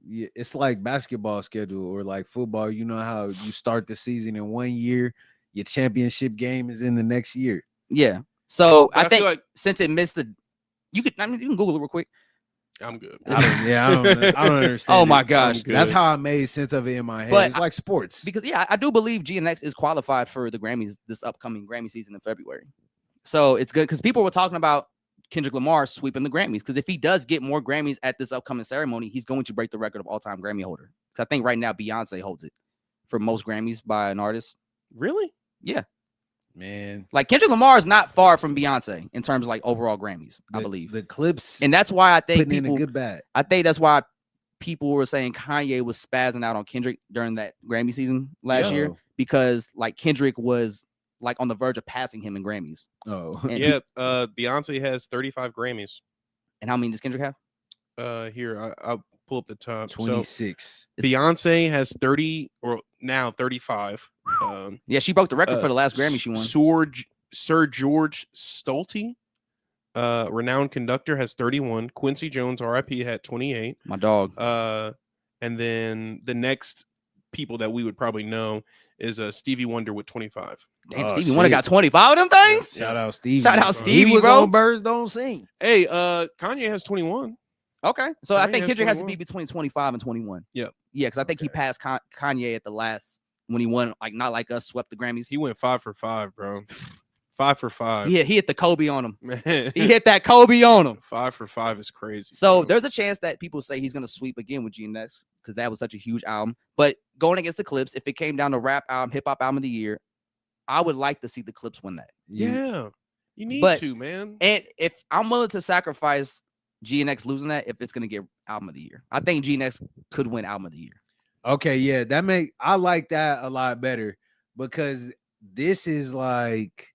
it's like basketball schedule or like football. You know how you start the season in 1 year, your championship game is in the next year. Yeah. So But I think feel like since it missed you can Google it real quick. I'm good. I don't understand. Oh it. my gosh. good. That's how I made sense of it in my head. But It's like sports. Because I do believe GNX is qualified for the Grammys this upcoming Grammy season in February. So it's good because people were talking about Kendrick Lamar sweeping the Grammys. Because if he does get more Grammys at this upcoming ceremony, he's going to break the record of all-time Grammy holder. Because I think right now Beyonce holds it for most Grammys by an artist. Really? Yeah. Man, Like Kendrick Lamar is not far from Beyonce in terms of like overall Grammys, I believe. the Clips And that's why I think putting in people, a good bat. I think that's why people were saying Kanye was spazzing out on Kendrick during that Grammy season last year Yo. because like Kendrick was like on the verge of passing him in Grammys. Oh, And Yeah, Beyonce has 35 Grammys. And how many does Kendrick have? Here, I'll pull up the top. 26. So Beyonce has 30 or now 35. Yeah, she broke the record for the last Grammy she won. Sir George Stolti, renowned conductor, has 31. Quincy Jones, R.I.P., had 28. My dog. And then the next people that we would probably know is Stevie Wonder with 25. Damn, Oh, Stevie Wonder shit. got 25 of them things. Shout out Stevie. Shout out Stevie, He was bro. on Birds Don't Sing. Hey, Kanye has 21. Okay, so I Kanye think has Kendrick has to 21. be between 25 and 21. Yep. Yeah, because I think he Okay. passed Kanye at the last when he won, like Not Like Us, swept the Grammys. He went 5 for 5, bro. 5 for 5. He hit the Kobe on him. Man, He hit that Kobe on him. 5 for 5 is crazy. So bro. there's a chance that people say he's gonna sweep again with GNX because that was such a huge album. But going against the Clips, if it came down to rap album, hip hop album of the year, I would like to see the Clips win that. Yeah, you need But- to, man. And if I'm willing to sacrifice GNX losing that, if it's gonna get album of the year, I think GNX could win album of the year. Okay, yeah, I like that a lot better because this is like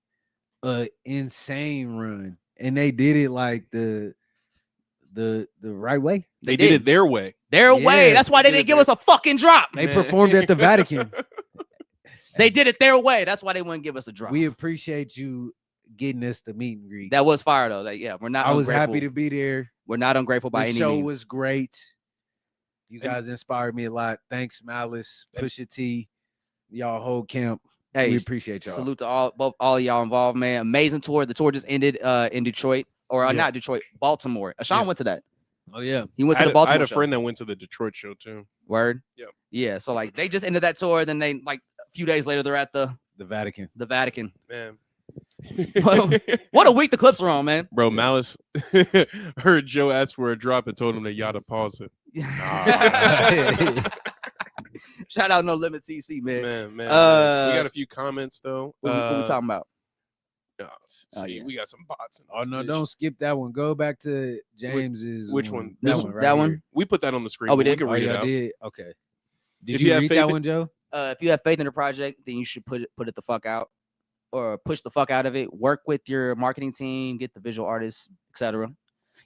a insane run, and they did it like the right way. They did it their way. Their way. Yeah, That's why they they didn't did give us a fucking drop. They Man. performed at the Vatican. They did it their way. That's why they wouldn't give us a drop. We appreciate you getting us the meet and greet. That was fire though. That, yeah, we're not. I was ungrateful. happy to be there. We're not ungrateful by The any show means. was great. You And- guys inspired me a lot. Thanks, Malice, Pusha T, y'all whole camp. Hey, we appreciate y'all. salute to all of y'all involved, man. Amazing tour. The tour just ended in Detroit, or Yeah. not Detroit, Baltimore. Sean Yeah. went to that. Oh yeah. He went I to had, the I Baltimore had a show. friend that went to the Detroit show too. Word. Yep. Yeah. So like they just ended that tour. Then they like a few days later they're at the Vatican. Vatican. Man. What a week the Clips were on, man. Bro, Malice heard Joe ask for a drop and told him to Yadda pause it. Shout out No Limit TC, man. Man, we Uh, got a few comments though. What we talking about? See, yeah. we got some bots. In Oh this no, bitch. don't skip that one. Go back to James's. which one? That This one. one? Right That one? here. We put that on the screen. Oh, we but did? can Oh, read it y'all out. did. Okay. Did If you you have read faith that in- one, Joe? If you have faith in the project, then you should put it the fuck out, or push the fuck out of it. Work with your marketing team, get the visual artists, etc.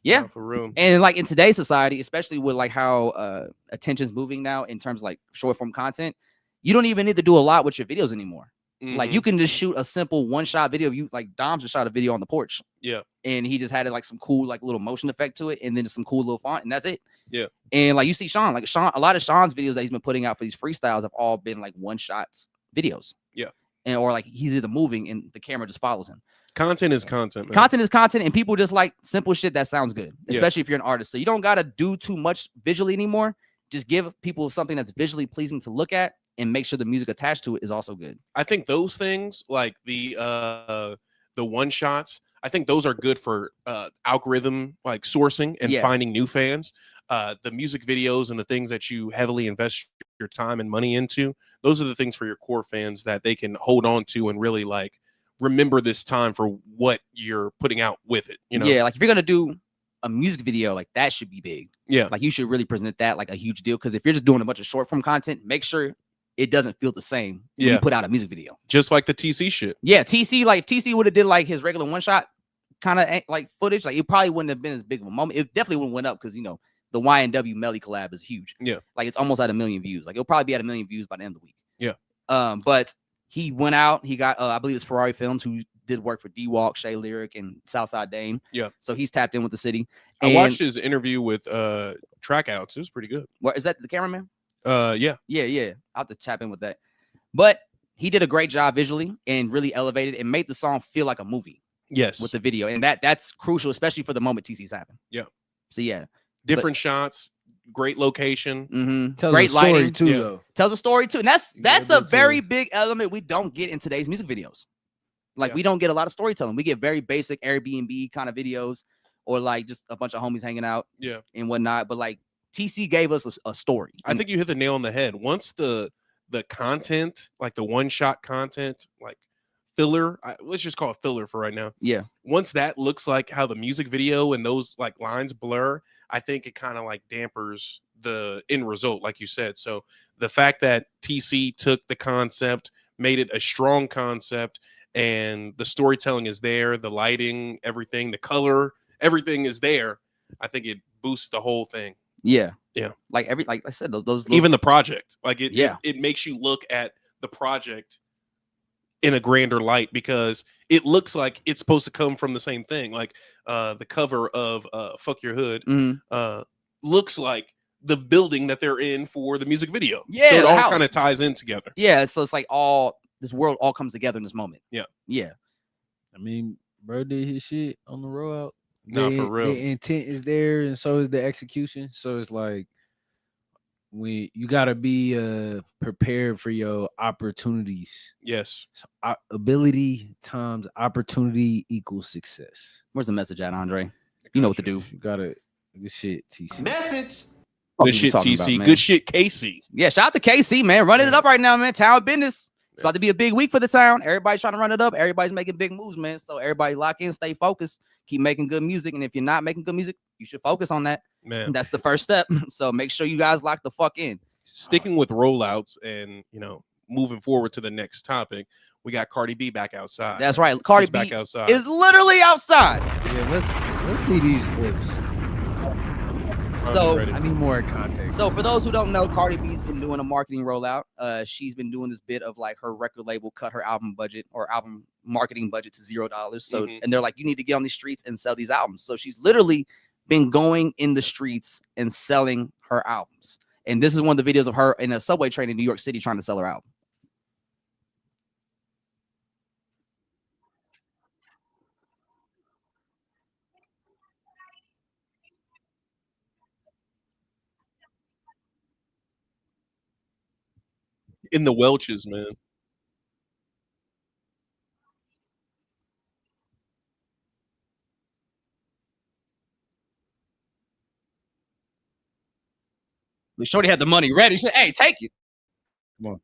Yeah. No, for real. And like in today's society, especially with like how attention's moving now in terms of like short form content, you don't even need to do a lot with your videos anymore. Like Mhm. you can just shoot a simple one shot video of you. Like Dom just shot a video on the porch. Yeah. And he just had like some cool like little motion effect to it, and then just some cool little font, and that's it. Yeah. And like you see Sean, a lot of Sean's videos that he's been putting out for these freestyles have all been like one shots videos. Yeah. And or like he's either moving and the camera just follows him. Content is content, man. Content is content, and people just like simple shit that sounds good, Yeah. especially if you're an artist. So you don't gotta do too much visually anymore. Just give people something that's visually pleasing to look at, and make sure the music attached to it is also good. I think those things like the one shots, I think those are good for algorithm like sourcing and Yeah. finding new fans. The music videos and the things that you heavily invest your time and money into, those are the things for your core fans that they can hold on to and really like remember this time for what you're putting out with it. You know? Yeah, like if you're gonna do a music video, like that should be big. Yeah. Like you should really present that like a huge deal. Because if you're just doing a bunch of short form content, make sure it doesn't feel the same when Yeah. you put out a music video. Just like the TC shit. Yeah, TC, like if TC would have did like his regular one shot kind of like footage, like it probably wouldn't have been as big of a moment. It definitely would have went up because you know the YNW Melly collab is huge. Yeah. Like it's almost at 1 million views. Like it'll probably be at 1 million views by the end of the week. Yeah. But he went out, he got I believe it's Ferrari Films who did work for D-Walk, Shay Lyric, and Southside Dame. Yeah. So he's tapped in with the city. I And- watched his interview with Trackouts. It was pretty good. What is that the cameraman? Yeah. Yeah. I'll have to tap in with that. But he did a great job visually and really elevated and made the song feel like a movie Yes. with the video. And that's crucial, especially for the moment TC's happened. Yeah. So yeah. Different shots, great location. Mm-hmm. Tells Great a story lighting. too, Yeah. though. Tells a story too. And that's Yeah, a but, very big element we don't get in today's music videos. Like Yeah. we don't get a lot of storytelling. We get very basic Airbnb kind of videos or like just a bunch of homies hanging out Yeah. and whatnot. But like TC gave us a story. I think you hit the nail on the head. Once the content, like the one shot content, like filler, let's just call it filler for right now. Yeah. Once that looks like how the music video and those like lines blur, I think it kind of like dampers the end result, like you said. So the fact that TC took the concept, made it a strong concept, and the storytelling is there, the lighting, everything, the color, everything is there. I think it boosts the whole thing. Yeah. Like I said, those even the project, like it, Yeah. it makes you look at the project in a grander light, because it looks like it's supposed to come from the same thing. Like the cover of Fuck Your Hood looks like the building that they're in for the music video. Yeah, so it the all house. kind of ties in together. Yeah, so it's like this world all comes together in this moment. Yeah. I mean, bro did his shit on the rollout. No, for real. The intent is there, and so is the execution. So it's like, when you gotta be prepared for your opportunities. Yes. So, ability times opportunity equals success. Where's the message at, Andre? You know what to do. You gotta good shit, TC. Message. Good shit, TC. Good shit, Casey. Yeah, shout out to KC, man. Running it up right now, man. Town business. It's about to be a big week for the town. Everybody's trying to run it up. Everybody's making big moves, man. So everybody lock in, stay focused, keep making good music. And if you're not making good music, you should focus on that. Man, that's the first step. So make sure you guys lock the fuck in. Sticking with rollouts and, moving forward to the next topic, we got Cardi B back outside. That's right. Cardi She's B back outside. is literally outside. Yeah, let's see these clips. So I need more context. So for those who don't know, Cardi B's been doing a marketing rollout. She's been doing this bit of like her record label cut her album budget or album marketing budget to $0. So and they're like, you need to get on these streets and sell these albums. So she's literally been going in the streets and selling her albums. And this is one of the videos of her in a subway train in New York City trying to sell her album. In the Welches, man. Shorty had the money ready. She said, hey, take it. Come on.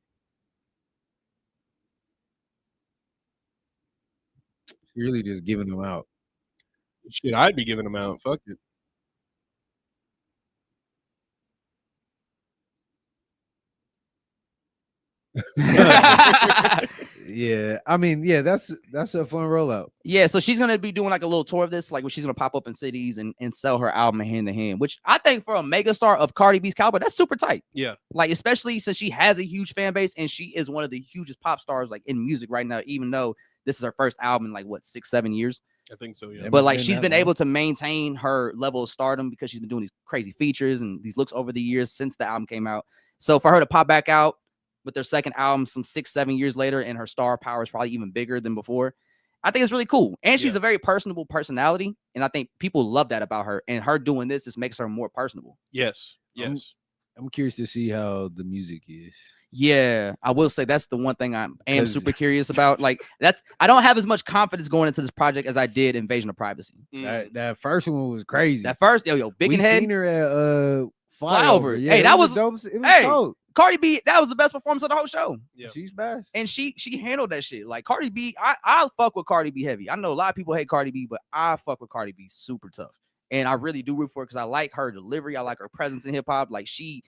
Really just giving them out. Shit, I'd be giving them out. Fuck it. Yeah, I mean, yeah, that's a fun rollout. Yeah, so she's gonna be doing like a little tour of this, like where she's gonna pop up in cities and sell her album hand to hand, which I think for a megastar of Cardi B's caliber, that's super tight. Yeah, like especially since she has a huge fan base and she is one of the hugest pop stars like in music right now, even though this is her first album in like what 6-7 years. I think so, yeah. But like she's been able to maintain her level of stardom because she's been doing these crazy features and these looks over the years since the album came out. So for her to pop back out with their second album some 6-7 years later and her star power is probably even bigger than before, I think it's really cool. And she's a very personable personality, and I think people love that about her, and her doing this just makes her more personable. Yes. I'm curious to see how the music is. Yeah, I will say that's the one thing I am super curious about. Like that's, I don't have as much confidence going into this project as I did Invasion of Privacy. That first one was crazy. That first, yo, Big and Head. Seen her at Flyover. Yeah, hey, that was dope. It was cold. Cardi B, that was the best performance of the whole show. Yeah. She's best. And she handled that shit. Like Cardi B, I fuck with Cardi B heavy. I know a lot of people hate Cardi B, but I fuck with Cardi B super tough. And I really do root for her because I like her delivery. I like her presence in hip hop. Like she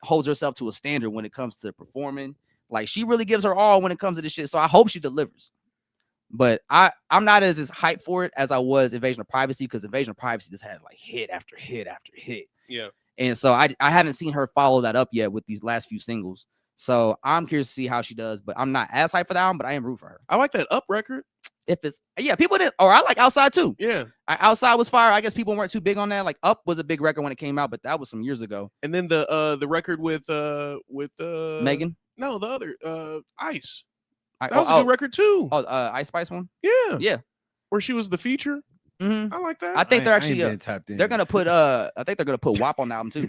holds herself to a standard when it comes to performing. Like she really gives her all when it comes to this shit. So I hope she delivers. But I'm not as hyped for it as I was Invasion of Privacy, because Invasion of Privacy just had like hit after hit after hit. Yeah. And so I haven't seen her follow that up yet with these last few singles. So I'm curious to see how she does, but I'm not as hyped for that album, but I am root for her. I like that Up record. If it's, people did, or I like Outside too. Yeah. Outside was fire. I guess people weren't too big on that. Like Up was a big record when it came out, but that was some years ago. And then the record with Megan? No, the other Ice. That was a good record too. Ice Spice one? Yeah. Yeah. Where she was the feature. Mm-hmm. I like that. I think they're actually they're gonna put I think they're gonna put WAP on the album too.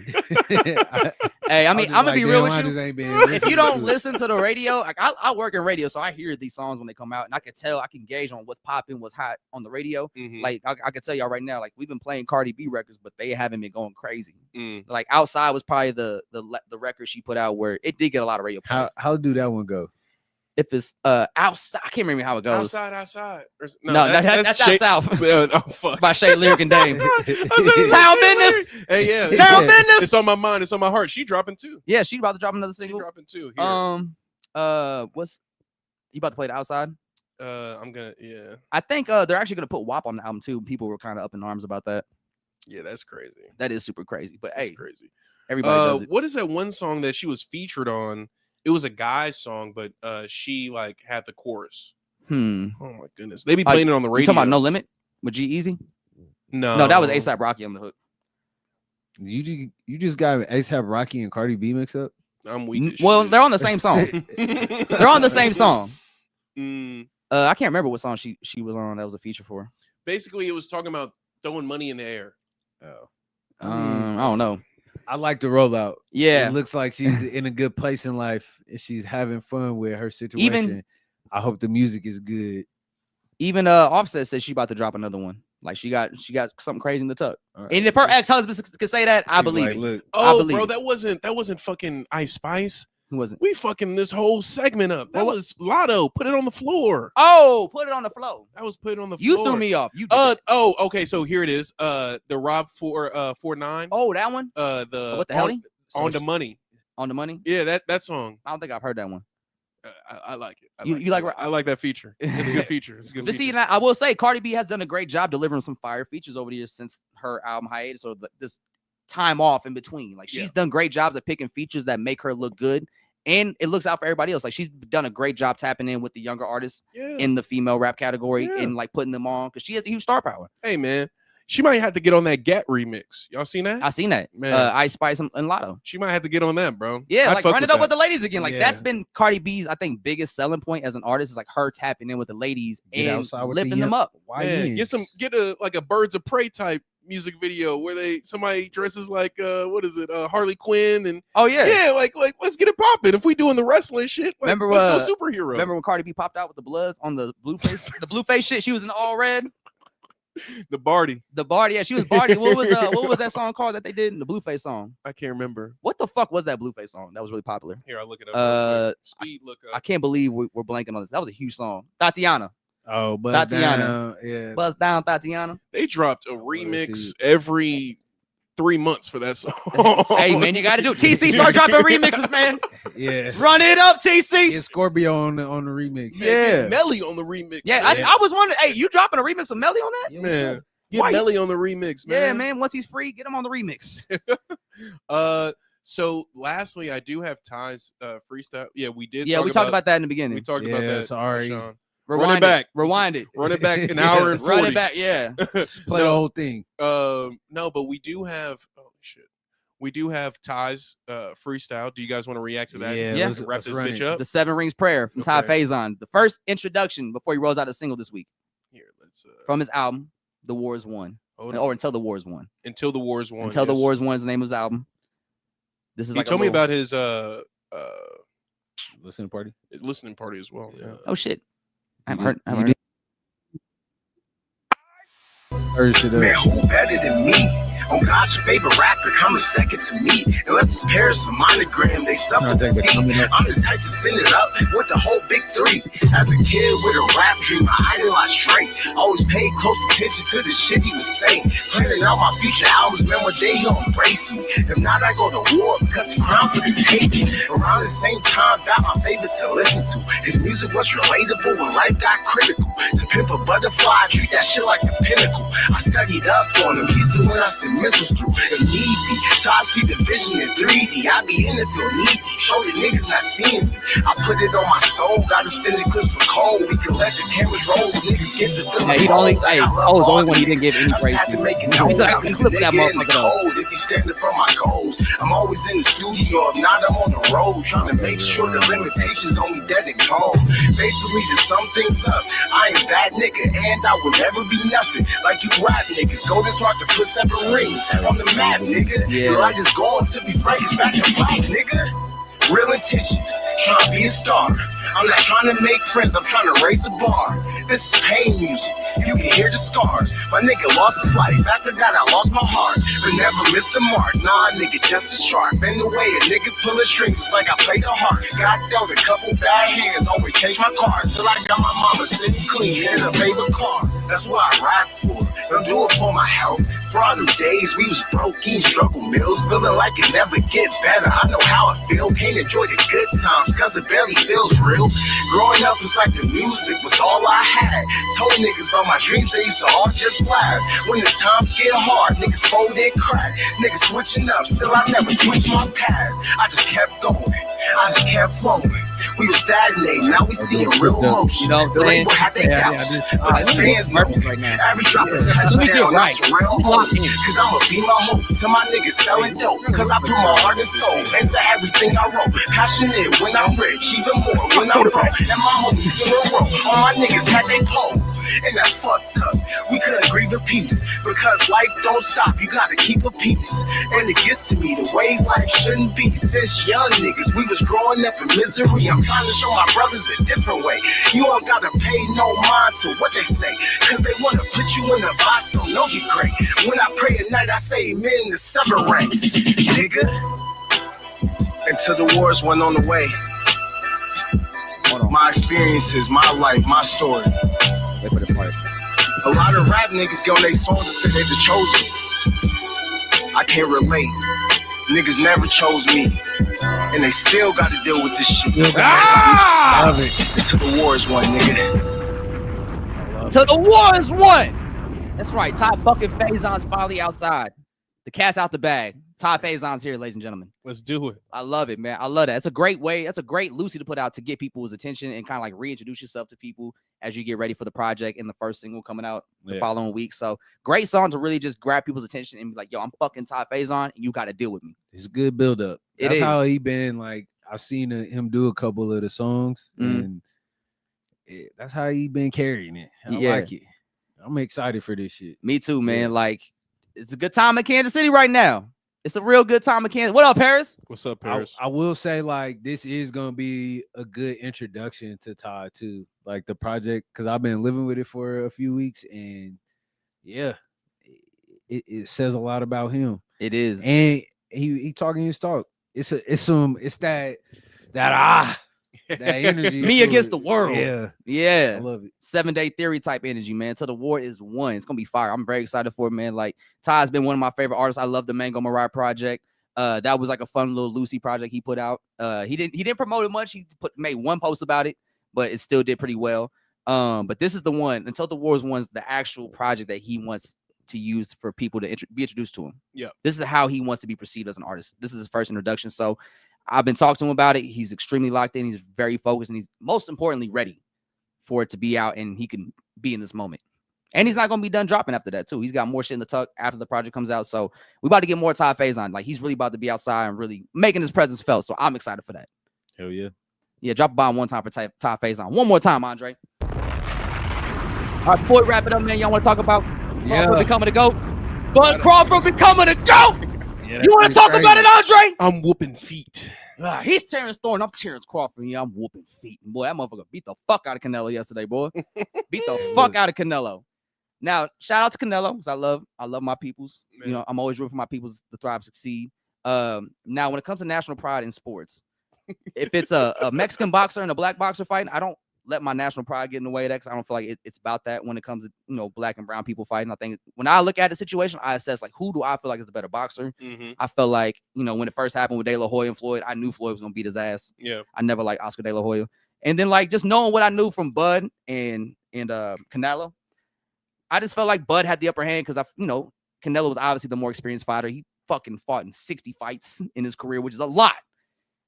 Hey, I mean, I'm gonna be real with you. If you don't listen to the radio, like I work in radio, so I hear these songs when they come out, and I can gauge on what's popping, what's hot on the radio. Like I can tell y'all right now, like we've been playing Cardi B records, but they haven't been going crazy. Like Outside was probably the record she put out where it did get a lot of radio play. How do that one go? if it's outside. I can't remember how it goes. Outside. No, that's Shay- down south. Oh fuck. By Shay Lyric and Dame. Town Town business. Hey, yeah. Town business. It's on my mind. It's on my heart. She dropping too. Yeah, she about to drop another She single. dropping too. Here. What's you about to play the outside? I'm gonna. Yeah. I think they're actually gonna put WAP on the album too. People were kind of up in arms about that. Yeah, that's crazy. That is super crazy. But That's hey, crazy. everybody does it. What is that one song that she was featured on? It was a guy's song, but she like had the chorus. Oh my goodness, they be playing it on the radio. You talking about No Limit with G-Eazy? No, that was A$AP Rocky on the hook. You just got A$AP Rocky and Cardi B mixed up. I'm weak. Well, they're on the same song. They're on the same song. Mm. I can't remember what song she was on. That was a feature for. Basically, it was talking about throwing money in the air. Oh, I don't know. I like the rollout. Yeah, It looks like she's in a good place in life. If she's having fun with her situation, I hope the music is good. even Offset says she about to drop another one. Like she got something crazy in the tuck. All right. And if her ex-husband could say that, I He's believe like, it. Look, Oh, believe bro, it. that wasn't fucking Ice Spice. Who wasn't? We fucking this whole segment up. That Well, was Lotto. Put it on the floor. Oh, put it on the flow. That was put on the You floor. threw me off. You did that. Oh, okay. So here it is. The Rob 49. Oh, that one The what the hell? on the money. On the money. Yeah, that song. I don't think I've heard that one. I like it. You like I like that feature. It's a good feature. It's a good But see, feature. now, I will say Cardi B has done a great job delivering some fire features over the years since her album hiatus or this time off in between. Like she's done great jobs at picking features that make her look good, and it looks out for everybody else. Like she's done a great job tapping in with the younger artists Yeah. in the female rap category Yeah. and like putting them on because she has a huge star power. Hey man, she might have to get on that Gat remix. Y'all seen that? I seen that. Man. Ice Spice and Lotto. She might have to get on that, bro. Yeah, I'd like fuck run it with up that. with the ladies again. Like that's Yeah. been Cardi B's, I think, biggest selling point as an artist is like her tapping in with the ladies Get and outside with the lifting them young- up. Why Man, get a like a Birds of Prey type music video where somebody dresses like what is it, Harley Quinn and Oh yeah. like let's get it popping. If we doing the wrestling shit, like, Remember, let's go superhero. Remember when Cardi B popped out with the bloods on the blue face, the blue face shit? She was in all red. the Barty? The Barty, yeah, she was Barty. What was that song called that they did in the Blueface song? I can't remember. What the fuck was that Blueface song? That was really popular. Here, I'll look it up. real quick. Speed look I up. can't believe we're blanking on this. That was a huge song. Tatiana. Oh, but Tatiana. yeah. Buzz down, Tatiana. They dropped a see remix it. every 3 months for that song. Hey man, you gotta do it. TC, start dropping remixes, man. Yeah. Run it up, TC. Get Scorpio on the remix. Yeah. Melly on the remix. Yeah, man. I was wondering, hey, you dropping a remix of Melly on that? Yeah, Man, get Why you- Melly on the remix, man. Yeah, man. Once he's free, get him on the remix. So lastly, I do have Ty's freestyle. Yeah, we did. Yeah, we talked about that in the beginning. We talked about Yeah, that. sorry. Sean. Rewind it back. Rewind it. Run it back an hour and 40. Run it back. Yeah. Play the whole thing. No, but we do have. Oh shit. We do have Ty's freestyle. Do you guys want to react to that? Yeah, Yeah. let's Wrap this run bitch it. up. The Seven Rings Prayer from Ty Okay. Faison. The first introduction before he rolls out a single this week Here, let's from his album, The War is Won. hold Or on. Until the War is Won. Until the War's won. Until the yes. War is Won is the name of his album. This is He like told me about his Listening party. listening party as well. Yeah. Oh shit. I haven't You heard. did- I you haven't heard. Third shit up. Man, who better than me? Oh God, your favorite rapper coming second to me. Unless it's Paris or Monogram, they suffer I think they're coming defeat. up. I'm the type to send it up with the whole big three. As a kid with a rap dream, I idolized Drake. Always paid close attention to the shit he was saying. Planning out my future albums, man, one day he'll embrace me. If not, I go to war because he crowned for the taking. Around the same time, that my favorite to listen to. His music was relatable when life got critical. To pimp a butterfly, I treat that shit like the pinnacle. I studied up on him. He said when I send missiles through, if need be. So I see the vision in 3D. I be in it feel needy. Show the niggas not seeing me. I put it on my soul. Got a extended clip for cold. We can let the cameras roll. Niggas get the feeling. Hey, he the only- hey, oh, the only one he didn't give any I just praise had to to. make it He's known. like, I leave flip a that nigga in the motherfucker up. cold if he standing for my goals. I'm always in the studio. If not, I'm on the road. Trying to make sure the limitations on me dead and cold. Basically, to sum things up, I ain't that nigga. And I will never be nothing like you rap niggas. Go this hard to put 7 rings on the map, nigga. Yeah. Your light is going to be frank, it's back to black, nigga. Real intentions, trying to be a star. I'm not trying to make friends, I'm trying to raise a bar. This is pain music, You can hear the scars. My nigga lost his life. After that, I lost my heart. But never missed the mark. Nah, nigga, just as sharp. And the way a nigga pulling strings, it's like I played a harp. Got dealt a couple bad hands. Always change my cards. Till I got my mama sitting clean in a favorite car. That's what I rap for. Don't do it for my health. For all them days we was broke, eating struggle meals, feeling like it never get better. I know how it feel. Can't enjoy the good times, cause it barely feels real. Growing up, it's like the music was all I had. Told niggas about my dreams, they used to all just laugh. When the times get hard, niggas fold and crack. Niggas switching up, still I never switched my path. I just kept going, I just kept flowing. We was stagnating, now we seeing real motion. The label had their doubts, but the fans know right now. every drop of touchdown, that's real moments. Cause I'ma be my hope till my niggas selling dope. Cause I put my heart and soul into everything I wrote. Passionate when I'm rich, even more when I'm broke. And my homies feeling roll, all my niggas had they pole. And that's fucked up, we couldn't grieve the peace. Because life don't stop, you gotta keep a peace. And it gets to me, the ways life shouldn't be. Since young niggas, we was growing up in misery. I'm trying to show my brothers a different way. You don't gotta pay no mind to what they say. Cause they wanna put you in a box, don't know you great. When I pray at night, I say amen to 7 ranks. Nigga, until the wars went on the way. My experiences, my life, my story. A lot of rap niggas go on their songs and say they the chosen. I can't relate. Niggas never chose me. And they still gotta deal with this shit. Love it. Until the war is won, nigga. Till the war is won. That's right. Ty fucking Faison's finally outside. The cat's out the bag. Ty Faison's here, ladies and gentlemen. Let's do it. I love it, man. I love that. It's a great way. That's a great Lucy to put out to get people's attention and kind of like reintroduce yourself to people as you get ready for the project and the first single coming out the following week. So great song to really just grab people's attention and be like, yo, I'm fucking Ty Faison and you got to deal with me. It's a good build up. That's how he been. Like I've seen him do a couple of the songs and that's how he been carrying it. I like it. I'm excited for this shit. Me too, man. Like it's a good time in Kansas City right now. It's a real good time in Kansas. What up, Paris? What's up, Paris? I will say, like, this is gonna be a good introduction to Ty too, like the project, because I've been living with it for a few weeks, and it says a lot about him. It is, and he talking his talk. It's that energy. Me against the world. Yeah. I love it. 7-day theory type energy, man. So the war is won. It's gonna be fire. I'm very excited for it, man. Like Ty's been one of my favorite artists. I love the Mango Mariah project. That was like a fun little Lucy project he put out. He didn't promote it much. He made one post about it, but it still did pretty well. But this is the one. Until the War is Won's the actual project that he wants to use for people to be introduced to him. Yeah. This is how he wants to be perceived as an artist. This is his first introduction. So I've been talking to him about it. He's extremely locked in. He's very focused, and he's most importantly ready for it to be out, and he can be in this moment. And he's not going to be done dropping after that, too. He's got more shit in the tuck after the project comes out. So we about to get more Ty Faison. Like, he's really about to be outside and really making his presence felt. So I'm excited for that. Hell yeah. Yeah, drop a bomb one time for Ty Faison. One more time, Andre. All right, before we wrap it up, man, y'all want to talk about Crawford becoming a GOAT? But Crawford becoming a GOAT! You want to talk about it, Andre? I'm whooping feet. He's Terrence Thorne. I'm Terrence Crawford. Yeah, I'm whooping feet. Boy, that motherfucker beat the fuck out of Canelo yesterday, boy. Beat the fuck out of Canelo. Now, shout out to Canelo because I love my peoples. Man. You know, I'm always rooting for my peoples to thrive, succeed. Now, when it comes to national pride in sports, if it's a Mexican boxer and a black boxer fighting, I don't let my national pride get in the way of that because I don't feel like it's about that when it comes to black and brown people fighting. I think when I look at the situation, I assess like who do I feel like is the better boxer. I felt like when it first happened with De La Hoya and Floyd, I knew Floyd was gonna beat his ass. Yeah, I never liked Oscar De La Hoya, and then like just knowing what I knew from Bud and Canelo, I just felt like Bud had the upper hand because Canelo was obviously the more experienced fighter. He fucking fought in 60 fights in his career, which is a lot.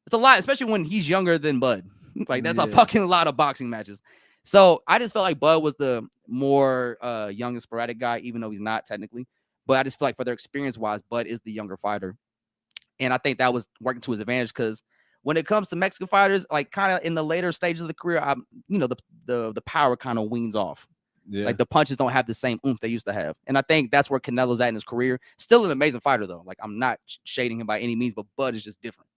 It's a lot, especially when he's younger than Bud. Like that's a fucking lot of boxing matches. So I just felt like Bud was the more young and sporadic guy, even though he's not technically. But I just feel like for their experience wise, Bud is the younger fighter. And I think that was working to his advantage because when it comes to Mexican fighters, like kind of in the later stages of the career, the power kind of weans off. Yeah. Like the punches don't have the same oomph they used to have. And I think that's where Canelo's at in his career. Still an amazing fighter though. Like I'm not shading him by any means, but Bud is just different.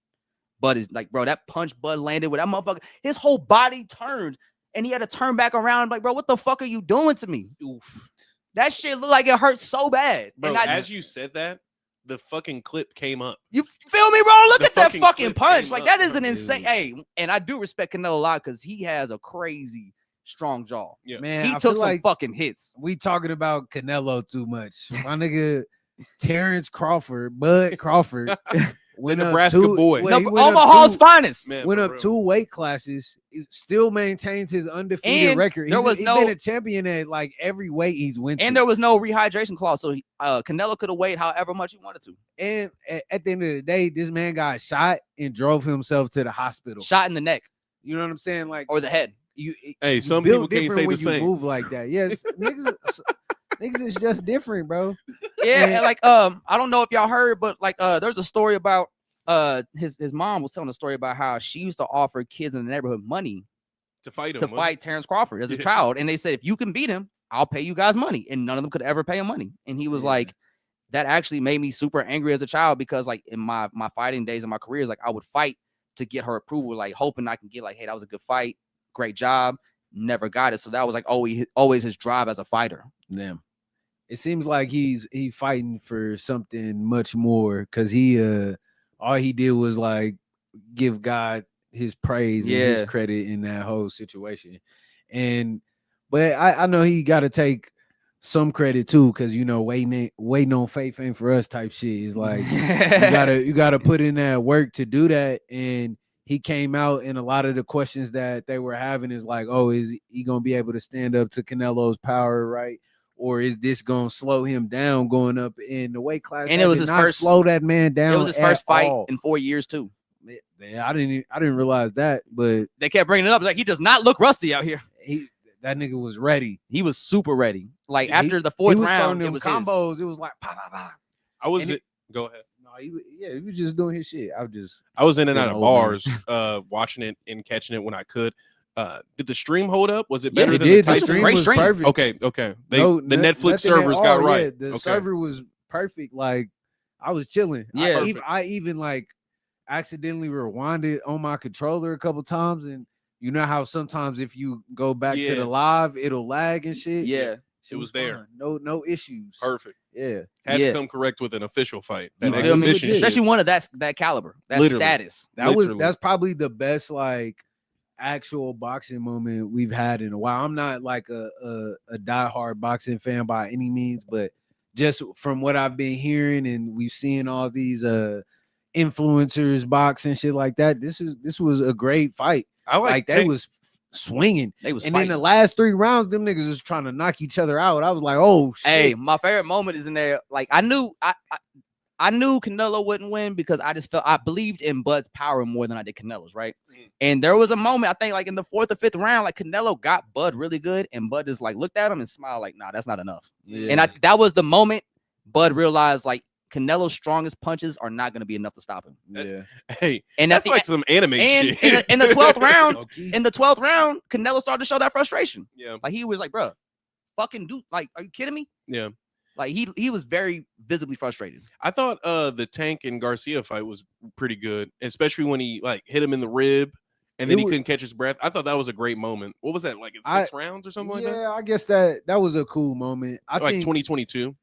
Bud is like, bro, that punch Bud landed with that motherfucker, his whole body turned and he had to turn back around like, bro, what the fuck are you doing to me? Oof. That shit looked like it hurt so bad. Bro, And as you said that, the fucking clip came up. you feel me, bro? Look The at that fucking fucking clip punch. came Like up, that is bro, an insane. dude. Hey, and I do respect Canelo a lot because he has a crazy strong jaw. Yeah. Man, He I took feel some like fucking hits. we talking about Canelo too much. My nigga Terrence Crawford, Bud Crawford, went The up Nebraska two, boy. well, he No, went up Omaha's two- finest. Man, went for up real. 2 weight classes. He still maintains his undefeated And record. there was He's no- been a champion at like every weight he's went And to. there was no rehydration clause, so Canelo could have weighed however much he wanted to. And at the end of the day, this man got shot and drove himself to the hospital. Shot in the neck You know what I'm saying? Like or the head. you. Hey, you some built people can't different say when the you same. move like that. Yes, niggas is just different, bro. Yeah, And- and like I don't know if y'all heard, but like there's a story about his mom was telling a story about how she used to offer kids in the neighborhood money To fight him. to wasn't fight Terrence Crawford as a Yeah. child, and they said if you can beat him, I'll pay you guys money, and none of them could ever pay him money. And he was Yeah. like, that actually made me super angry as a child because like in my fighting days and my careers, like I would fight to get her approval, like hoping I can get like, hey, that was a good fight, great job. Never got it, so that was like always his drive as a fighter. Damn. It seems like he fighting for something much more because he all he did was like give God his praise and his Yeah. credit in that whole situation. But I know he got to take some credit too because you know waiting on faith ain't for us type shit is like you gotta put in that work to do that. And he came out and a lot of the questions that they were having is like, oh, is he gonna be able to stand up to Canelo's power, right? Or is this gonna slow him down going up in the weight class? And That it was did his not first- slow that man down. It was his at first fight all. in 4 years too. Yeah, I didn't realize that, but They kept bringing it up. Like he does not look rusty out here. that nigga was ready. He was super ready. Like He- after the He fourth was throwing round, it them was his. combos. It was like pa pa pa. I was And it. Go ahead. No, he was just doing his shit. I was in and Yeah, out of old man. bars, watching it and catching it when I could. Did the stream hold up? Was it Yeah, better It than did. the The Tyson? Tyson? stream Great was stream. perfect. Okay. The Nothing Netflix at servers got all. right. Yeah, the Okay. server was perfect. Like I was chilling. Yeah. I even like accidentally rewinded on my controller a couple times, and you know how sometimes if you go back to Yeah. the live, it'll lag and shit. Yeah. Shit was there. fine. No issues. Perfect. Yeah. Had Yeah. to come correct with an official fight. You That feel me? exhibition shit. Especially one of that caliber, that Literally. status. Literally. That's probably the best like actual boxing moment we've had in a while. I'm not like a diehard boxing fan by any means, but just from what I've been hearing and we've seen all these influencers box and shit like that. This was a great fight. I Like they Tank. was swinging, They was and fighting. then the last 3 rounds, them niggas was trying to knock each other out. I was like, oh shit. Hey, my favorite moment is in there. Like I knew Canelo wouldn't win because I believed in Bud's power more than I did Canelo's, right? Mhm. And there was a moment, I think like in the 4th or 5th round, like Canelo got Bud really good, and Bud just like looked at him and smiled like, nah, that's not enough. Yeah. And that was the moment Bud realized like Canelo's strongest punches are not going to be enough to stop him. yeah. Hey, And that's at the like some anime and shit. in the 12th round, Okay. in the 12th round, Canelo started to show that frustration. Yeah. Like he was like, bro, fucking dude, like, are you kidding me? Yeah. Like he was very visibly frustrated. I thought the Tank and Garcia fight was pretty good, especially when he like hit him in the rib and then It he was- couldn't catch his breath. I thought that was a great moment. What was that, like in 6 rounds or something like that? Yeah, I guess that was a cool moment. I Like think 2022.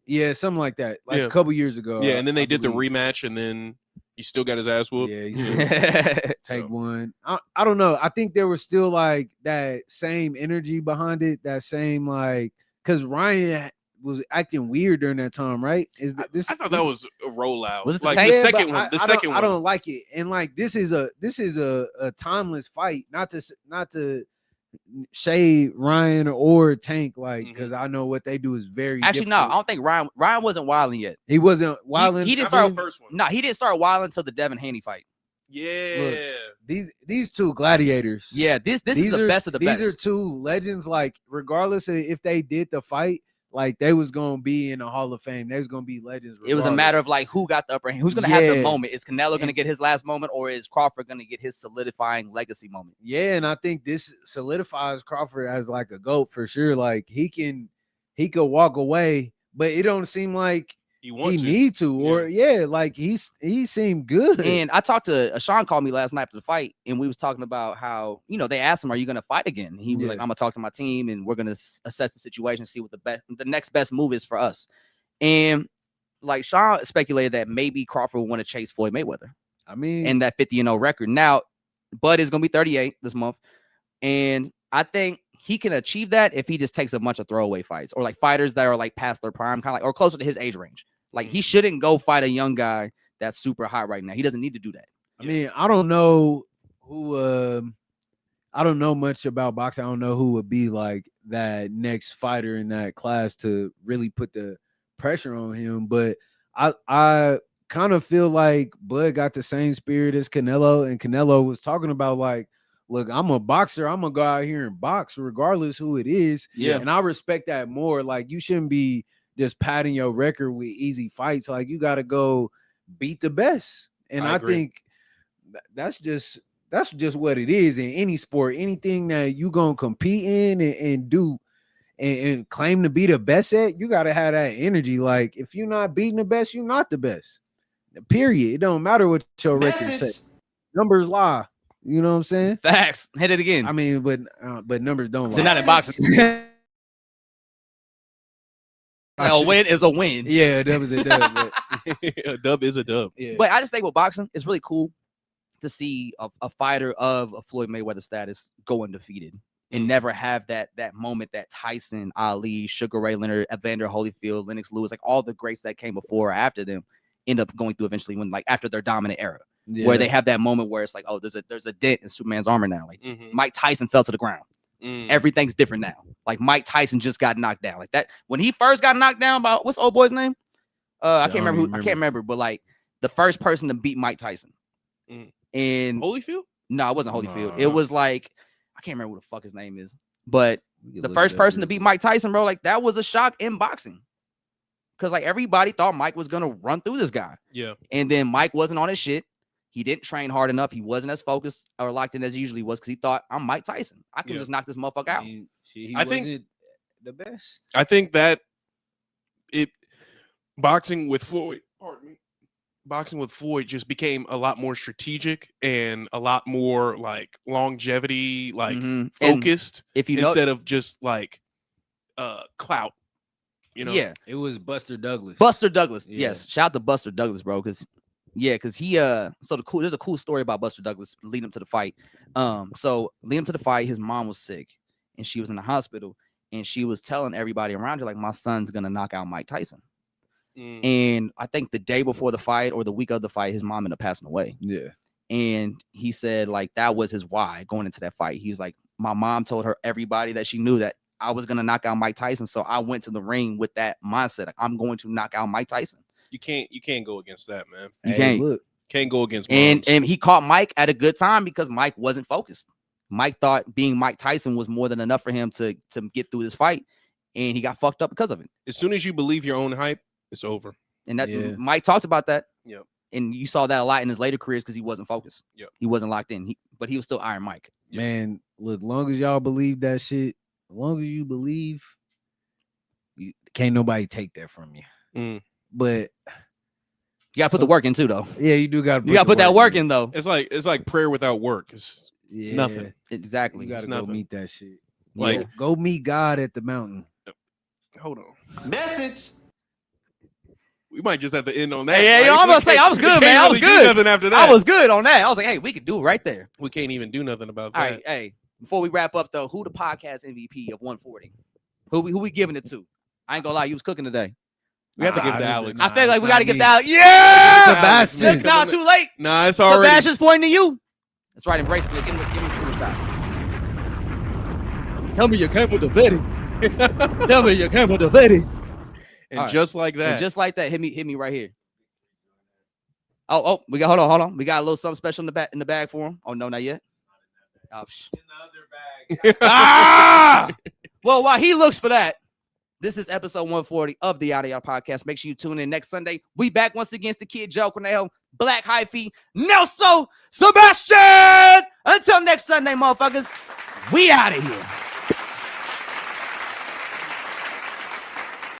yeah, something like that. Like Yeah. a couple years ago. Yeah, and then I they did the believe. rematch and then he still got his ass whooped. Yeah, he still take So- one. I don't know. I think there was still like that same energy behind it, that same like because Ryan was acting weird during that time, right? I thought that was a rollout. Was it the like Tank? the Yeah, second but one. The I second don't, one. I don't like it. And like this is a timeless fight. Not to shade Ryan or Tank, like because I know what they do is very Actually, no, I difficult. don't think Ryan wasn't wilding yet. He wasn't wilding. He didn't How about start. the first one. No, he didn't start wilding until the Devin Haney fight. Yeah. These two gladiators. Yeah, this is the best of the best. These are two legends. Like, regardless of if they did the fight, like they was gonna be in the Hall of Fame. They was gonna be legends. It was a regardless. matter of like who got the upper hand, who's gonna have the Yeah. moment. Is Canelo gonna And- get his last moment, or is Crawford gonna get his solidifying legacy moment? Yeah, and I think this solidifies Crawford as like a GOAT for sure. Like he could walk away, but it don't seem like He need to, or like he seemed good. And I talked to Sean, called me last night after the fight, and we was talking about how, you know, they asked him, "Are you going to fight again?" And he was like, "I'm gonna talk to my team, and we're gonna assess the situation, see what the next best move is for us." And like Sean speculated that maybe Crawford would want to chase Floyd Mayweather. I mean, and that 50-0 record. Now, Bud is gonna be 38 this month, and I think he can achieve that if he just takes a bunch of throwaway fights or like fighters that are like past their prime, kind of like or closer to his age range. Like he shouldn't go fight a young guy that's super hot right now. He doesn't need to do that. I mean, I don't know who. I don't know much about boxing. I don't know who would be like that next fighter in that class to really put the pressure on him. But I kind of feel like Bud got the same spirit as Canelo, and Canelo was talking about like, look, I'm a boxer. I'm gonna go out here and box regardless who it is. Yeah. And I respect that more. Like you shouldn't be just padding your record with easy fights. Like you got to go beat the best. And I think that's just what it is in any sport. Anything that you gonna compete in and do and claim to be the best at, you got to have that energy. Like if you're not beating the best, you're not the best. Period. It don't matter what your record says. Numbers lie. You know what I'm saying? Facts. Hit it again. I mean, but numbers don't lie. They're not in boxing. A win is a win. Yeah, that was a dub. But a dub is a dub. yeah. But I just think with boxing, it's really cool to see a fighter of a Floyd Mayweather status go undefeated and never have that moment that Tyson, Ali, Sugar Ray Leonard, Evander Holyfield, Lennox Lewis, like all the greats that came before or after them end up going through eventually when like after their dominant era, where they have that moment where it's like, oh, there's a dent in Superman's armor now. Like Mike Tyson fell to the ground. Everything's different now. Like Mike Tyson just got knocked down. Like that when he first got knocked down by what's the old boy's name? I can't remember, but like the first person to beat Mike Tyson. And Holyfield? No, it wasn't Holyfield. It was like I can't remember what the fuck his name is. But the first person to beat Mike Tyson, bro, like that was a shock in boxing. Because like everybody thought Mike was gonna run through this guy. Yeah. And then Mike wasn't on his shit. He didn't train hard enough. He wasn't as focused or locked in as he usually was because he thought, I'm Mike Tyson. I can just knock this motherfucker out. I think the best. I think that boxing with Floyd just became a lot more strategic and a lot more like longevity, like focused. If you instead of just like clout, you know. Yeah, it was Buster Douglas. Yes, shout out to Buster Douglas, bro, because he there's a cool story about Buster Douglas leading up to the fight. So leading up to the fight, his mom was sick and she was in the hospital and she was telling everybody around her like, my son's gonna knock out Mike Tyson. And I think the day before the fight or the week of the fight, his mom ended up passing away. Yeah. And he said like that was his why going into that fight. He was like, my mom told her everybody that she knew that I was gonna knock out Mike Tyson. So I went to the ring with that mindset. Like, I'm going to knock out Mike Tyson. You can't go against that, man. Can't go against moms. And he caught Mike at a good time because Mike wasn't focused. Mike thought being Mike Tyson was more than enough for him to get through this fight, and he got fucked up because of it. As soon as you believe your own hype, it's over. And that Mike talked about that. Yep. And you saw that a lot in his later careers because he wasn't focused. Yep. He wasn't locked in. But he was still Iron Mike. Yep. Man, look, long as y'all believe that shit, as long as you believe, can't nobody take that from you. But you gotta put the work in too, though. Yeah, you do gotta put that work in though. It's like prayer without work. It's nothing. Exactly. You gotta go meet that shit. Like go meet God at the mountain. Hold on. Message. We might just have to end on that. Yeah, I'm gonna say I was good, man. I was good. Nothing after that. I was good on that. I was like, hey, we could do it right there. We can't even do nothing about that. All right, hey. Before we wrap up though, who the podcast MVP of 140? Who we giving it to? I ain't gonna lie, you was cooking today. We have to give it to Alex. I feel like we got to give that. Yeah, Sebastian. Nah, too late. Nah, it's already. Sebastian's pointing to you. That's right. Embrace me. Give him a shot. Tell me you came with the Vetti. Tell me you came with the Vetti. And right. Just like that. And just like that. Hit me right here. Oh, we got. Hold on. We got a little something special in the bag for him. Oh no, not yet. Oh, in the other bag. Well, while he looks for that. This is episode 140 of the Yadda podcast. Make sure you tune in next Sunday. We back once again. It's the kid Joe Cornejo, Black Hyphy, Nelson, Sebastian. Until next Sunday, motherfuckers, we out of here.